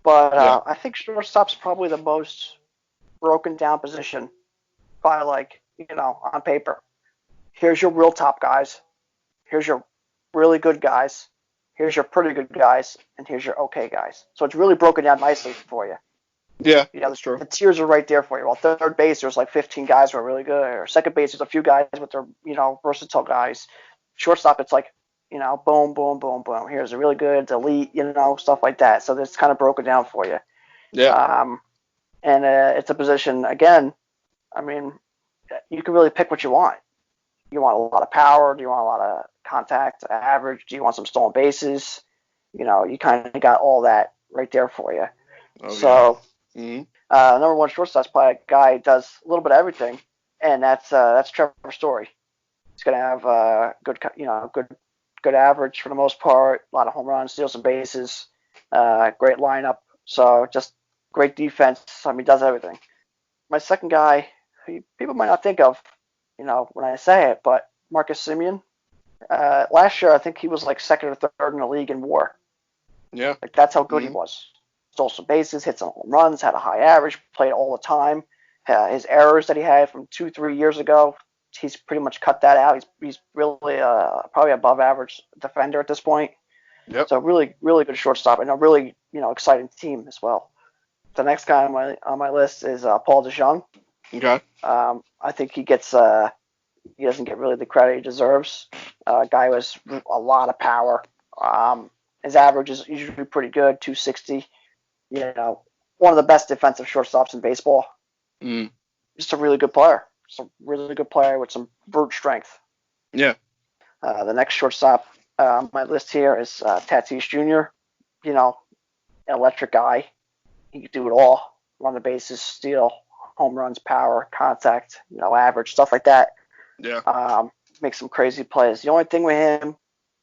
But I think shortstop's probably the most broken down position by, like, you know, on paper. Here's your real top guys. Here's your really good guys. Here's your pretty good guys. And here's your okay guys. So it's really broken down nicely for you. Yeah, You know, that's true. the tiers are right there for you. While third base, there's like 15 guys who are really good. Or second base, there's a few guys with their, you know, versatile guys. Shortstop, it's like, you know, boom, boom, boom, boom. Here's a really good, elite, you know, stuff like that. So it's kind of broken down for you. Yeah. And it's a position, again, I mean, you can really pick what you want. You want a lot of power? Do you want a lot of contact, average? Do you want some stolen bases? You know, you kind of got all that right there for you. Oh, so, yeah. Mm-hmm. Number one shortstop's probably a guy who does a little bit of everything, and that's Trevor Story. He's gonna have good average for the most part, a lot of home runs, steals some bases, great lineup So just great defense. I mean, does everything. My second guy, who people might not think of, when I say it, but Marcus Simeon. Last year, I think he was like second or third in the league in WAR. Yeah. Like that's how good he was. Stole some bases, hit some home runs, had a high average, played all the time. His errors that he had from 2, 3 years ago, he's pretty much cut that out. He's really probably above average defender at this point. Yep. So really, really good shortstop and a really exciting team as well. The next guy on my list is Paul DeJong. Okay. I think he doesn't get really the credit he deserves. Guy was a lot of power. His average is usually pretty good, 260. One of the best defensive shortstops in baseball. Just a really good player. Just a really good player with some brute strength. Yeah. The next shortstop on my list here is Tatis Jr. An electric guy. He can do it all. Run the bases, steal, home runs, power, contact, average, stuff like that. Yeah. Make some crazy plays. The only thing with him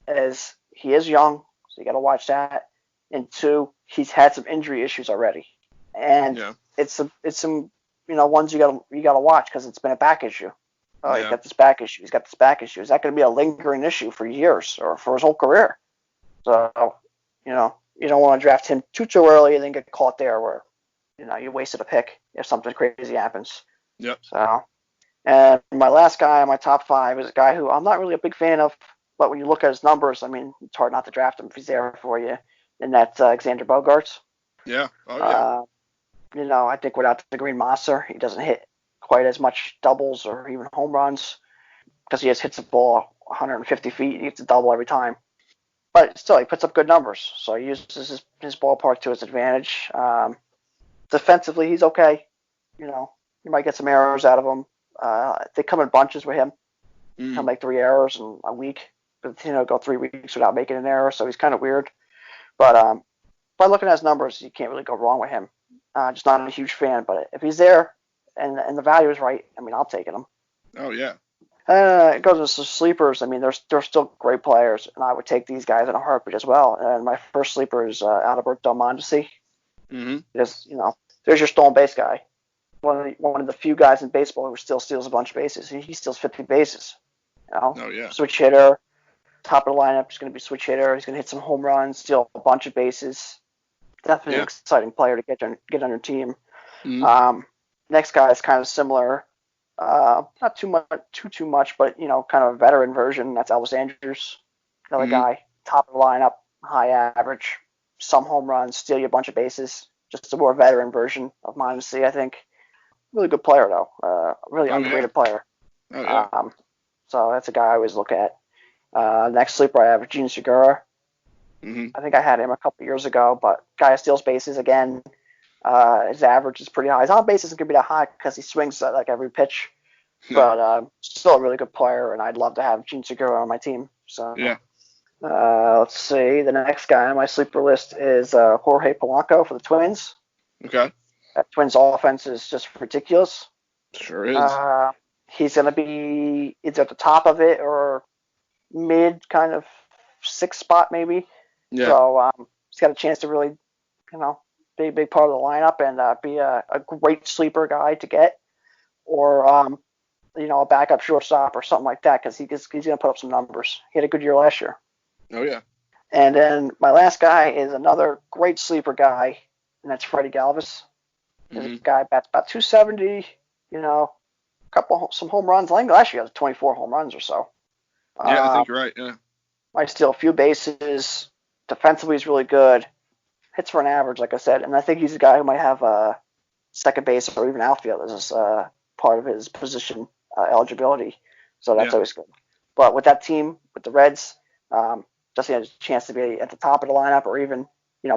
is he is young, so you got to watch that. And two, he's had some injury issues already, and it's some ones you got to watch because it's been a back issue. Oh, he's got this back issue. He's got this back issue. Is that going to be a lingering issue for years or for his whole career? So you don't want to draft him too early and then get caught there where you wasted a pick if something crazy happens. Yep. So. And my last guy on my top 5 is a guy who I'm not really a big fan of, but when you look at his numbers, I mean, it's hard not to draft him if he's there for you. And that's Xander Bogaerts. Yeah. Oh, yeah. I think without the green monster, he doesn't hit quite as much doubles or even home runs because he just hits the ball 150 feet. He gets a double every time. But still, he puts up good numbers. So he uses his ballpark to his advantage. Defensively, he's okay. You might get some errors out of him. They come in bunches with him. He'll make 3 errors in a week, but go 3 weeks without making an error, so he's kind of weird. But by looking at his numbers, you can't really go wrong with him. Just not a huge fan, but if he's there and the value is right, I mean, I'll take him. Oh yeah. It goes with the sleepers. I mean, they're still great players, and I would take these guys in a heartbeat as well. And my first sleeper is Alberto Mondesi. Because there's your stolen base guy. One of the few guys in baseball who still steals a bunch of bases. He steals 50 bases. Oh yeah. Switch hitter, top of the lineup. He's going to be switch hitter. He's going to hit some home runs, steal a bunch of bases. Definitely an exciting player to get on your team. Next guy is kind of similar. Not too much, but kind of a veteran version. That's Elvis Andrews, another guy, top of the lineup, high average, some home runs, steal you a bunch of bases. Just a more veteran version of Mondesi, I think. Really good player though. Really underrated player. Oh yeah. So that's a guy I always look at. Next sleeper I have Gene Segura. I think I had him a couple years ago, but guy steals bases again. His average is pretty high. His on base isn't going to be that high because he swings at like every pitch, but still a really good player, and I'd love to have Gene Segura on my team. So let's see. The next guy on my sleeper list is Jorge Polanco for the Twins. Okay. That Twins offense is just ridiculous. Sure is. He's going to be either at the top of it or mid kind of 6th spot maybe. Yeah. So he's got a chance to really, be a big part of the lineup and be a great sleeper guy to get, or a backup shortstop or something like that because he's going to put up some numbers. He had a good year last year. Oh yeah. And then my last guy is another great sleeper guy, and that's Freddie Galvis. This guy bats about 270. Some home runs. I think last year he had 24 home runs or so. Yeah, I think you're right. Yeah. Might steal a few bases. Defensively, he's really good. Hits for an average, like I said. And I think he's a guy who might have second base or even outfield as part of his position eligibility. So that's always good. But with that team, with the Reds, just he has a chance to be at the top of the lineup or even,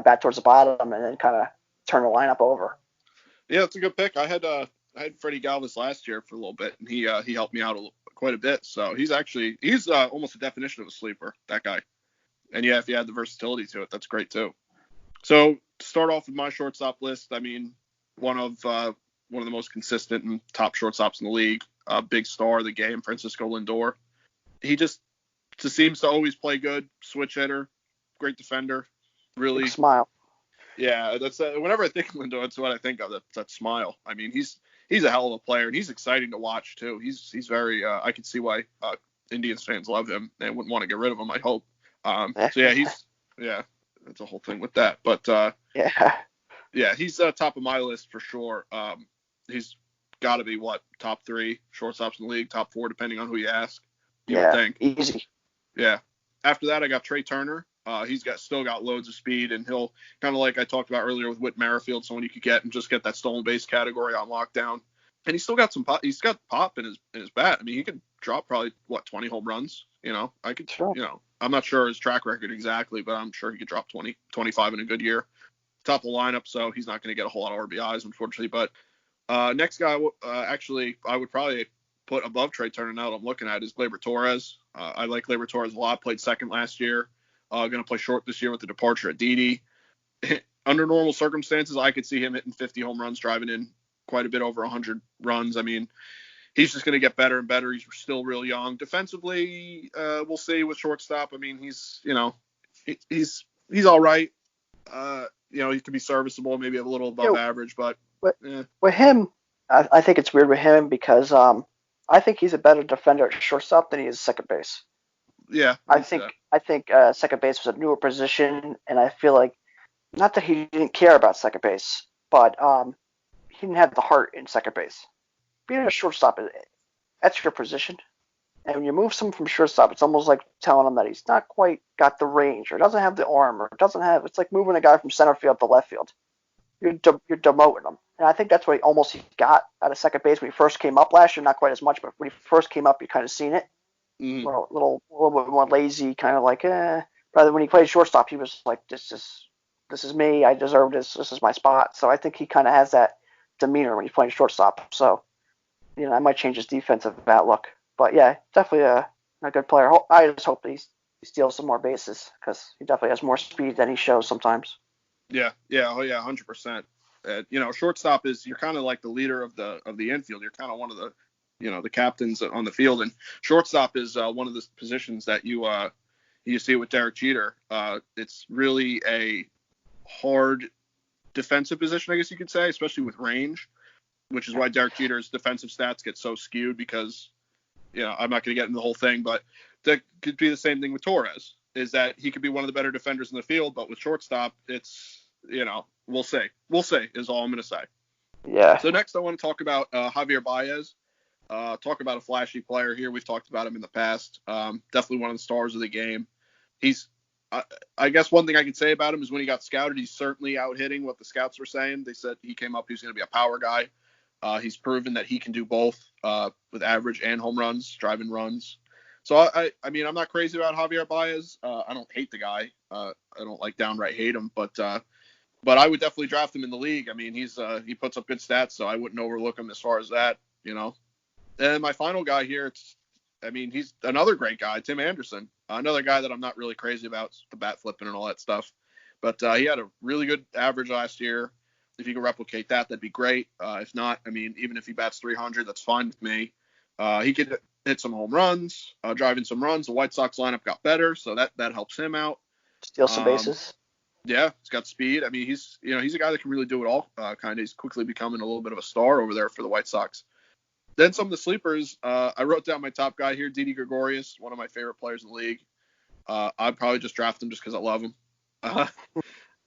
bat towards the bottom and then kind of turn the lineup over. Yeah, it's a good pick. I had Freddie Galvis last year for a little bit, and he helped me out quite a bit. So he's almost a definition of a sleeper, that guy. And yeah, if you add the versatility to it, that's great too. So to start off with my shortstop list, I mean, one of the most consistent and top shortstops in the league, big star of the game, Francisco Lindor. He just seems to always play good, switch hitter, great defender, really Big smile. Yeah, that's whenever I think of Lindor, that's what I think of. That smile. I mean, he's a hell of a player, and he's exciting to watch too. He's very. I can see why Indians fans love him and wouldn't want to get rid of him. I hope. So yeah, yeah, that's a whole thing with that. But Yeah. yeah, he's top of my list for sure. He's got to be top 3 shortstops in the league, top 4 depending on who you ask. You would Yeah. think. Easy. Yeah. After that, I got Trey Turner. He's still got loads of speed, and he'll kind of like I talked about earlier with Whit Merrifield, someone you could get and just get that stolen base category on lockdown. And he's still got some pop. He's got pop in his bat. I mean, he could drop probably 20 home runs. I could. Sure. I'm not sure his track record exactly, but I'm sure he could drop 20, 25 in a good year. Top of the lineup, so he's not going to get a whole lot of RBIs, unfortunately. But next guy, actually, I would probably put above Trey Turner now that I'm looking at is Lepre Torres. I like Lepre Torres a lot. Played second last year. Going to play short this year with the departure of Didi. Under normal circumstances, I could see him hitting 50 home runs, driving in quite a bit over 100 runs. I mean, he's just going to get better and better. He's still real young. Defensively, we'll see with shortstop. I mean, he's all right. He could be serviceable, maybe a little above average, but with him, I think it's weird with him because I think he's a better defender at shortstop than he is second base. Yeah, I think second base was a newer position, and I feel like not that he didn't care about second base, but he didn't have the heart in second base. Being a shortstop, that's your position. And when you move someone from shortstop, it's almost like telling him that he's not quite got the range, or doesn't have the arm, or doesn't have. It's like moving a guy from center field to left field. You're demoting him, and I think that's what he got out of second base when he first came up last year. Not quite as much, but when he first came up, you kind of seen it. Mm-hmm. A little bit more lazy, kind of like Rather when he played shortstop, he was like, this is me. I deserve this. This is my spot. So I think he kind of has that demeanor when he's playing shortstop. So I might change his defensive outlook. But yeah, definitely a good player. I just hope that he steals some more bases because he definitely has more speed than he shows sometimes. Yeah, 100%. Shortstop you're kind of like the leader of the infield. You're kind of one of the the captains on the field, and shortstop is one of the positions that you see it with Derek Jeter. It's really a hard defensive position, I guess you could say, especially with range, which is why Derek Jeter's defensive stats get so skewed because, I'm not going to get into the whole thing, but that could be the same thing with Torres, is that he could be one of the better defenders in the field, but with shortstop, it's, we'll see. We'll see is all I'm going to say. Yeah. So next I want to talk about Javier Baez. Talk about a flashy player here. We've talked about him in the past. Definitely one of the stars of the game. He's, I guess one thing I can say about him is when he got scouted, he's certainly out hitting what the scouts were saying. They said he came up, he was going to be a power guy. He's proven that he can do both with average and home runs, driving runs. So I mean, I'm not crazy about Javier Baez. I don't hate the guy. I don't like downright hate him, but I would definitely draft him in the league. I mean, he puts up good stats, so I wouldn't overlook him as far as that, And my final guy here, he's another great guy, Tim Anderson. Another guy that I'm not really crazy about, the bat flipping and all that stuff. But he had a really good average last year. If you can replicate that, that'd be great. If not, even if he bats 300, that's fine with me. He could hit some home runs, drive in some runs. The White Sox lineup got better, so that helps him out. Steal some bases. Yeah, he's got speed. I mean, he's a guy that can really do it all. Kind of, he's quickly becoming a little bit of a star over there for the White Sox. Then some of the sleepers. I wrote down my top guy here, Didi Gregorius, one of my favorite players in the league. I'd probably just draft him just because I love him.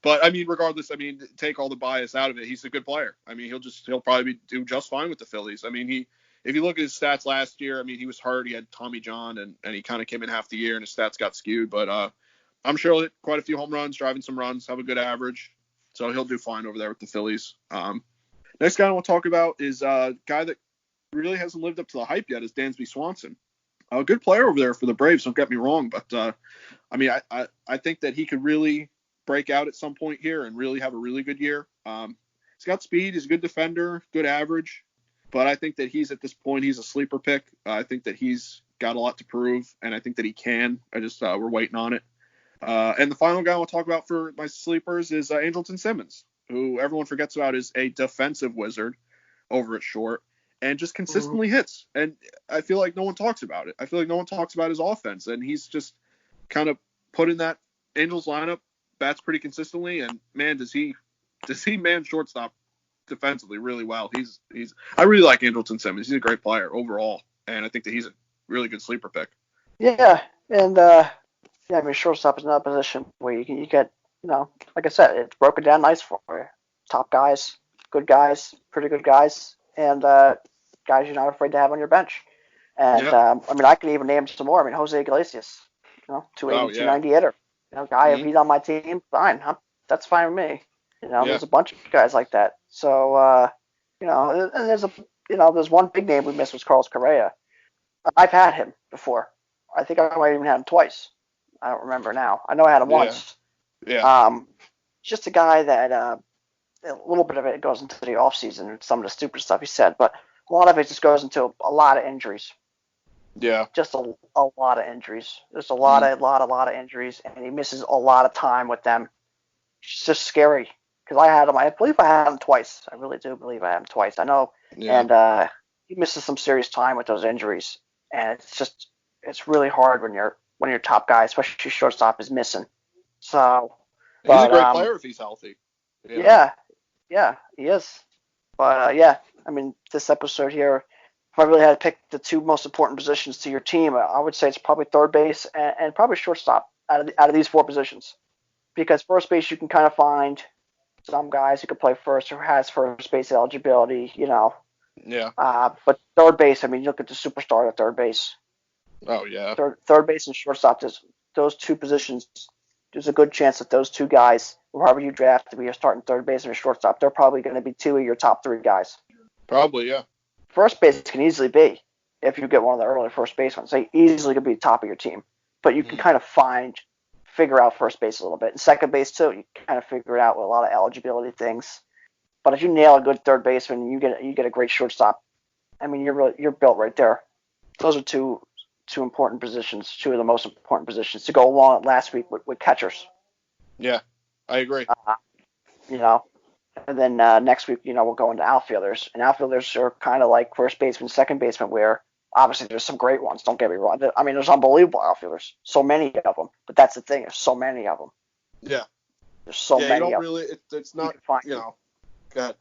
But regardless, take all the bias out of it. He's a good player. He'll probably do just fine with the Phillies. If you look at his stats last year, he was hurt. He had Tommy John, and he kind of came in half the year, and his stats got skewed. But I'm sure he'll hit quite a few home runs, driving some runs, have a good average. So he'll do fine over there with the Phillies. Next guy I want to talk about is a guy that really hasn't lived up to the hype yet, is Dansby Swanson. A good player over there for the Braves, don't get me wrong. But, I think that he could really break out at some point here and really have a really good year. He's got speed. He's a good defender, good average. But I think that he's a sleeper pick. I think that he's got a lot to prove, and I think that he can. We're waiting on it. And the final guy I want to talk about for my sleepers is Andrelton Simmons, who everyone forgets about is a defensive wizard over at short and just consistently hits. And I feel like no one talks about it. I feel like no one talks about his offense, and he's just kind of put in that Angels lineup bats pretty consistently, and man, does he man shortstop defensively really well. I really like Andrelton Simmons. He's a great player overall, and I think that he's a really good sleeper pick. Yeah, and yeah, I mean, shortstop is another position where you get, like I said, it's broken down nice for you. Top guys, good guys, pretty good guys, and guys you're not afraid to have on your bench. And Yep. I mean, I can even name some more. I mean, Jose Iglesias, 280, 290 hitter. Guy, if he's on my team, fine. That's fine with me. There's a bunch of guys like that. So, and there's one big name we missed was Carlos Correa. I've had him before. I think I might even had him twice. I don't remember now. I know I had him once. Yeah. Just a guy that a little bit of it goes into the off season and some of the stupid stuff he said, but a lot of it just goes into a lot of injuries. Yeah. Just a lot of injuries. There's a lot of injuries, and he misses a lot of time with them. It's just scary because I had him. I believe I had him twice. I really do believe I had him twice. I know, and he misses some serious time with those injuries, and it's really hard when your top guy, especially shortstop, is missing. So, he's a great player if he's healthy. Yeah, he is. But I mean, this episode here, if I really had to pick the two most important positions to your team, I would say it's probably third base and probably shortstop out of these four positions. Because first base, you can kind of find some guys who can play first or has first base eligibility, Yeah. But third base, I mean, you look at the superstar at third base. Oh yeah. Third base and shortstop, those two positions. There's a good chance that those two guys, whoever you draft to be your starting third baseman or shortstop, they're probably going to be two of your top three guys. Probably, yeah. First base can easily be, if you get one of the early first basemen, they easily could be top of your team. But you can kind of figure out first base a little bit. And second base, too, you kind of figure it out with a lot of eligibility things. But if you nail a good third baseman, you get a great shortstop. I mean, you're built right there. Those are two important positions, two of the most important positions to go along last week with catchers. Yeah, I agree. And then next week, we'll go into outfielders. And outfielders are kind of like first baseman, second baseman, where obviously there's some great ones. Don't get me wrong. I mean, there's unbelievable outfielders. So many of them. But that's the thing. There's so many of them. Yeah. There's so many you don't of really, them. it's not, go ahead.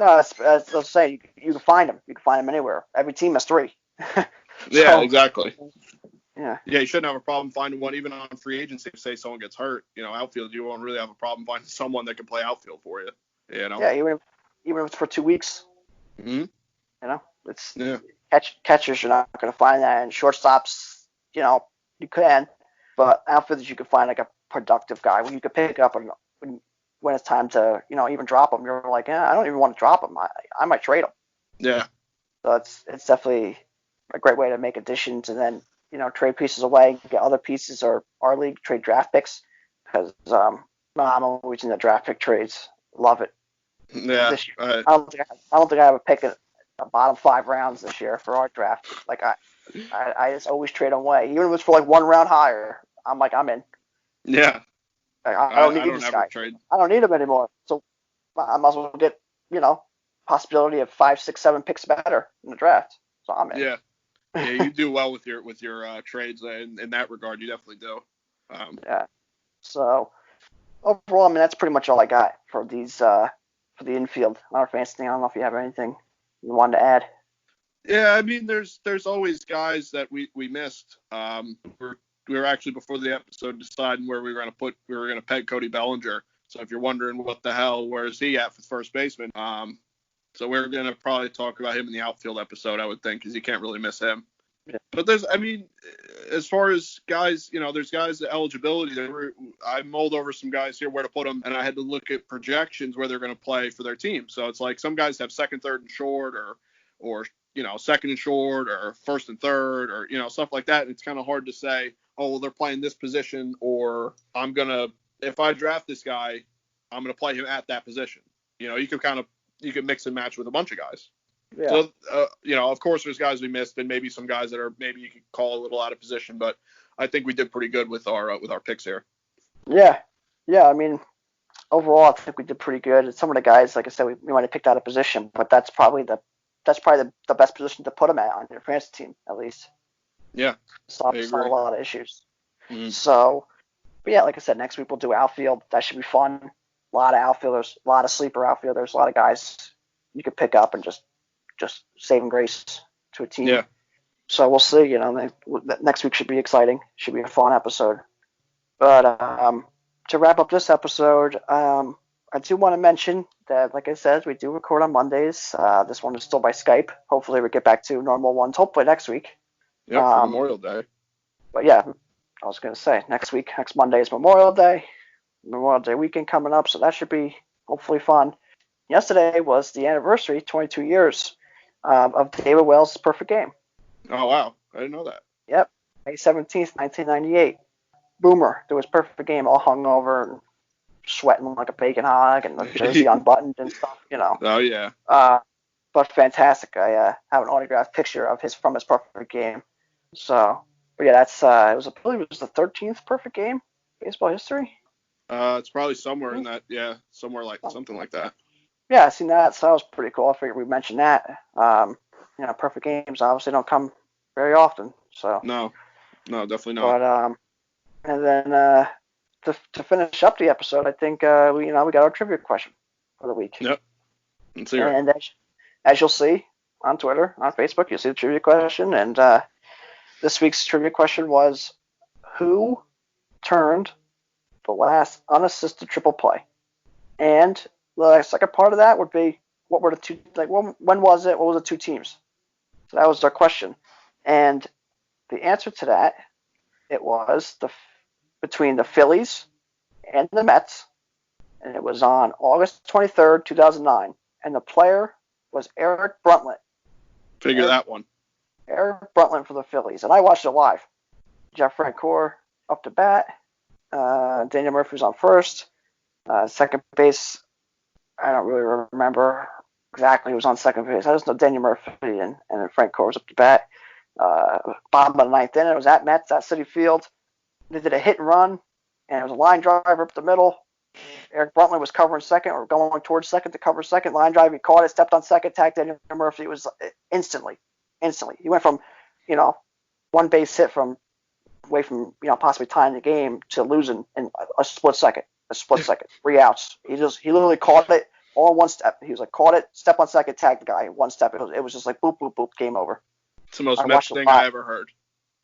No, let's say you can find them. You can find them anywhere. Every team has three. Yeah, exactly. Yeah. Yeah, you shouldn't have a problem finding one even on free agency. If say someone gets hurt, outfield, you won't really have a problem finding someone that can play outfield for you. Yeah, even if it's for 2 weeks. Mm-hmm. It's catchers, you're not going to find that, and shortstops, you can, but outfielders you can find like a productive guy when you can pick up and when it's time to even drop them. You're like, I don't even want to drop him. I might trade him. Yeah. So it's definitely a great way to make additions and then trade pieces away, get other pieces, or our league trade draft picks because I'm always in the draft pick trades. Love it. Yeah. This year. I don't think I have a pick in the bottom 5 rounds this year for our draft. Like I just always trade them away, even if it's for like 1 round higher. I'm like, I'm in. Yeah. Like, I don't need this guy. Trade. I don't need him anymore. So I might as well get possibility of 5, 6, 7 picks better in the draft. So I'm in. Yeah. Yeah, you do well with your trades in that regard. You definitely do. Yeah. So overall, I mean, that's pretty much all I got for these for the infield. Our fantasy thing. I don't know if you have anything you wanted to add. Yeah, I mean, there's always guys that we missed. We were actually before the episode deciding where we were going to peg Cody Bellinger. So if you're wondering what the hell, where is he at for first baseman? So we're going to probably talk about him in the outfield episode, I would think, because you can't really miss him. Yeah. But as far as guys, there's guys that eligibility. I mulled over some guys here where to put them, and I had to look at projections where they're going to play for their team. So it's like some guys have second, third, and short, or second and short, or first and third, or stuff like that. And it's kind of hard to say, oh, well, they're playing this position, or if I draft this guy, I'm gonna play him at that position. You can mix and match with a bunch of guys. Yeah. So, of course, there's guys we missed, and maybe some guys that are maybe you could call a little out of position, but I think we did pretty good with our picks here. Yeah. I mean, overall, I think we did pretty good. Some of the guys, like I said, we might have picked out a position, but that's probably the best position to put them at on your fantasy team, at least. Yeah. Solve a lot of issues. Mm-hmm. So, But yeah, like I said, next week we'll do outfield. That should be fun. A lot of outfielders, a lot of sleeper outfielders, a lot of guys you could pick up and just saving grace to a team. Yeah. So we'll see. Next week should be exciting. Should be a fun episode. But to wrap up this episode, I do want to mention that, like I said, we do record on Mondays. This one is still by Skype. Hopefully, we get back to normal ones. Hopefully next week. Yep. For Memorial Day. But yeah, I was going to say next Monday is Memorial Day. Memorial Day weekend coming up, so that should be hopefully fun. Yesterday was the anniversary, 22 years of David Wells' perfect game. Oh, wow. I didn't know that. Yep. May 17th, 1998. Boomer. There was perfect game all hung over and sweating like a bacon hog and the jersey unbuttoned and stuff, Oh, yeah. But fantastic. I have an autographed picture of from his perfect game. So, but yeah, that's I believe it was the 13th perfect game in baseball history. It's probably somewhere in that, yeah, somewhere like something like that. Yeah, I seen that. So that was pretty cool. I figured we'd mention that. Perfect games obviously don't come very often. So no, definitely not. But and then to finish up the episode, I think we got our trivia question for the week. Yep. Let's hear it. And as you'll see on Twitter, on Facebook, you'll see the trivia question. And this week's trivia question was, who turned the last unassisted triple play? And the second part of that would be, what were the two, when was it? What were the two teams? So that was our question. And the answer to that, it was between the Phillies and the Mets. And it was on August 23rd, 2009. And the player was Eric Bruntlett. Figure that one. Eric Bruntlett for the Phillies. And I watched it live. Jeff Francoeur up to bat. Daniel Murphy was on first. Second base, I don't really remember exactly who was on second base. I just know Daniel Murphy and Francoeur was up to bat. Bottom of the ninth inning, it was at Citi Field. They did a hit and run, and it was a line driver up the middle. Eric Bruntlett was covering second, or going towards second to cover second. Line drive, he caught it, stepped on second, tagged Daniel Murphy. It was instantly. He went from, one base hit away from possibly tying the game to losing in a split second. 3 outs. He literally caught it all in one step. He was like, caught it, step on second, tag the guy, one step. It was just like boop, boop, boop, game over. It's the most Mets thing I ever heard.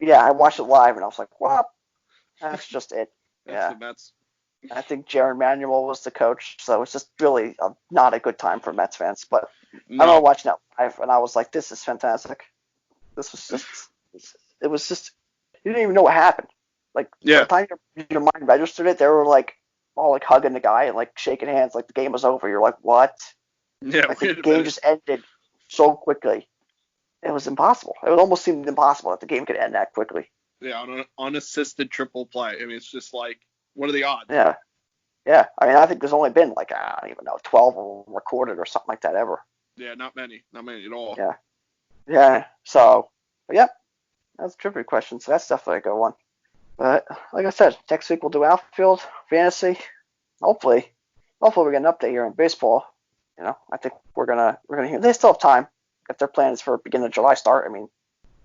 Yeah, I watched it live and I was like, wow, that's just it. That's the Mets. I think Jaron Manuel was the coach, so it's just really not a good time for Mets fans. But no. I remember watching that live and I was like, this is fantastic. It was just, you didn't even know what happened. Like, by the time your mind registered it, they were like, all like hugging the guy and like shaking hands like the game was over. You're like, what? Yeah, like the game just ended so quickly. It was impossible. It almost seemed impossible that the game could end that quickly. Yeah, on an unassisted triple play. I mean, it's just like, what are the odds? Yeah. I mean, I think there's only been like, I don't even know, 12 recorded or something like that ever. Yeah, not many at all. Yeah. So, but yeah, that's a trivia question. So that's definitely a good one. But like I said, next week we'll do outfield, fantasy. Hopefully we get an update here in baseball. I think we're gonna hear. They still have time if their plan is for beginning of July start. I mean,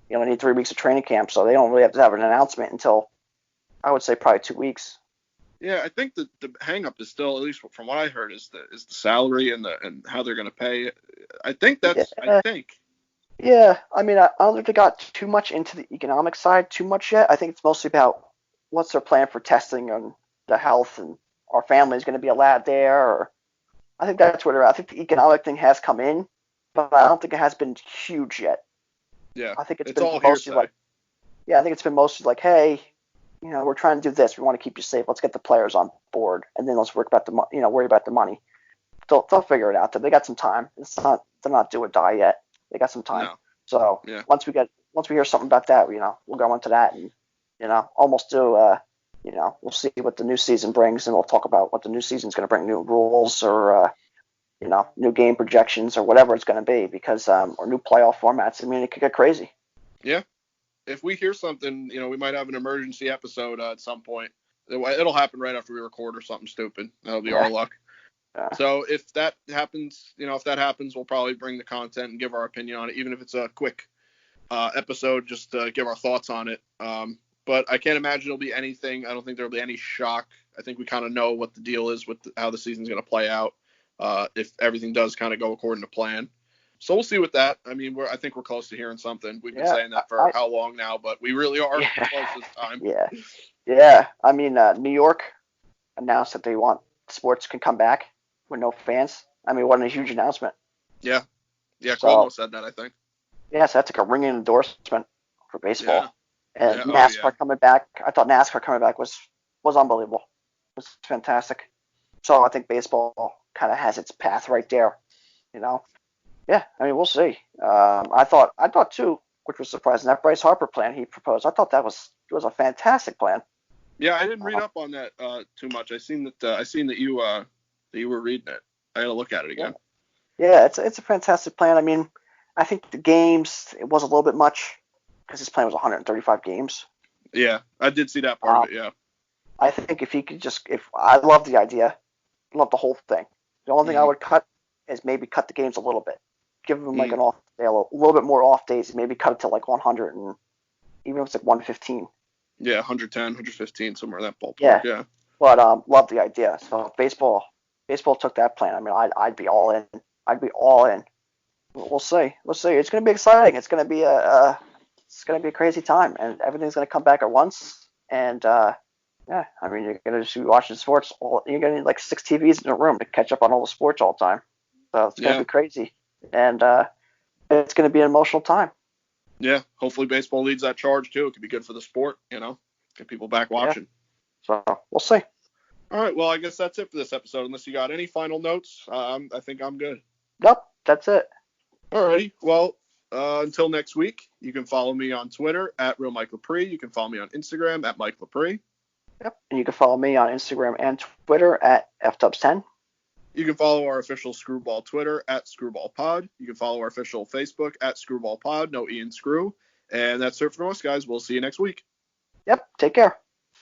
they need 3 weeks of training camp, so they don't really have to have an announcement until, I would say, probably 2 weeks. Yeah, I think the hang up is still, at least from what I heard, is the salary and how they're gonna pay. I think that's. Yeah. I think. Yeah, I mean, I don't think they got too much into the economic side too much yet. I think it's mostly about what's their plan for testing and the health, and our family is going to be allowed there. Or I think that's where they're at. I think the economic thing has come in, but I don't think it has been huge yet. Yeah, I think it's been all mostly like, I think it's been mostly like, hey, we're trying to do this. We want to keep you safe. Let's get the players on board, and then let's worry about the money. They'll figure it out. They got some time. They're not do or die yet. They got some time. No. So once we hear something about that, we'll go into that and almost do we'll see what the new season brings, and we'll talk about what the new season's going to bring, new rules or new game projections or whatever it's going to be, because or new playoff formats. I mean, it could get crazy. Yeah. If we hear something, we might have an emergency episode at some point. It'll happen right after we record or something stupid. That'll be our luck. Yeah. So if that happens, we'll probably bring the content and give our opinion on it, even if it's a quick episode, just to give our thoughts on it. but I can't imagine it'll be anything. I don't think there'll be any shock. I think we kind of know what the deal is with how the season's going to play out if everything does kind of go according to plan. So we'll see with that. I mean, I think we're close to hearing something. We've been saying that for how long now, but we really are close this time. Yeah. I mean, New York announced that they want sports can come back with no fans. I mean, what a huge announcement. Yeah. Cuomo said that, I think. Yeah, so that's like a ringing endorsement for baseball. Yeah. And NASCAR coming back. I thought NASCAR coming back was unbelievable. It was fantastic. So I think baseball kind of has its path right there. Yeah, I mean, we'll see. I thought too, which was surprising, that Bryce Harper plan he proposed. I thought that was a fantastic plan. Yeah, I didn't read up on that too much. I seen that you were reading it. I got to look at it again. Yeah, it's a fantastic plan. I mean, I think the games, it was a little bit much because his plan was 135 games. Yeah, I did see that part of it. Yeah. I think if he could I love the idea, love the whole thing. The only thing I would cut is maybe cut the games a little bit. Give them like an off day, a little bit more off days, maybe cut it to like 100 and even if it's like 115. Yeah, 110, 115, somewhere in that ballpark. Yeah. But love the idea. So if baseball took that plan, I mean, I'd be all in. I'd be all in. We'll see. It's going to be exciting. It's going to be a crazy time, and everything's going to come back at once. And yeah, I mean, you're going to just be watching sports. You're going to need like 6 TVs in a room to catch up on all the sports all the time. So it's going to be crazy. And it's going to be an emotional time. Yeah, hopefully baseball leads that charge too. It could be good for the sport, get people back watching. Yeah. So we'll see. All right, well, I guess that's it for this episode. Unless you got any final notes, I think I'm good. Nope, that's it. All righty. Well, until next week, you can follow me on Twitter at @RealMikeLepre. You can follow me on Instagram at Mike Lepre. Yep, and you can follow me on Instagram and Twitter at FDubs10. You can follow our official Screwball Twitter at ScrewballPod. You can follow our official Facebook at ScrewballPod, no E in Screw. And that's it for us, guys. We'll see you next week. Yep, take care.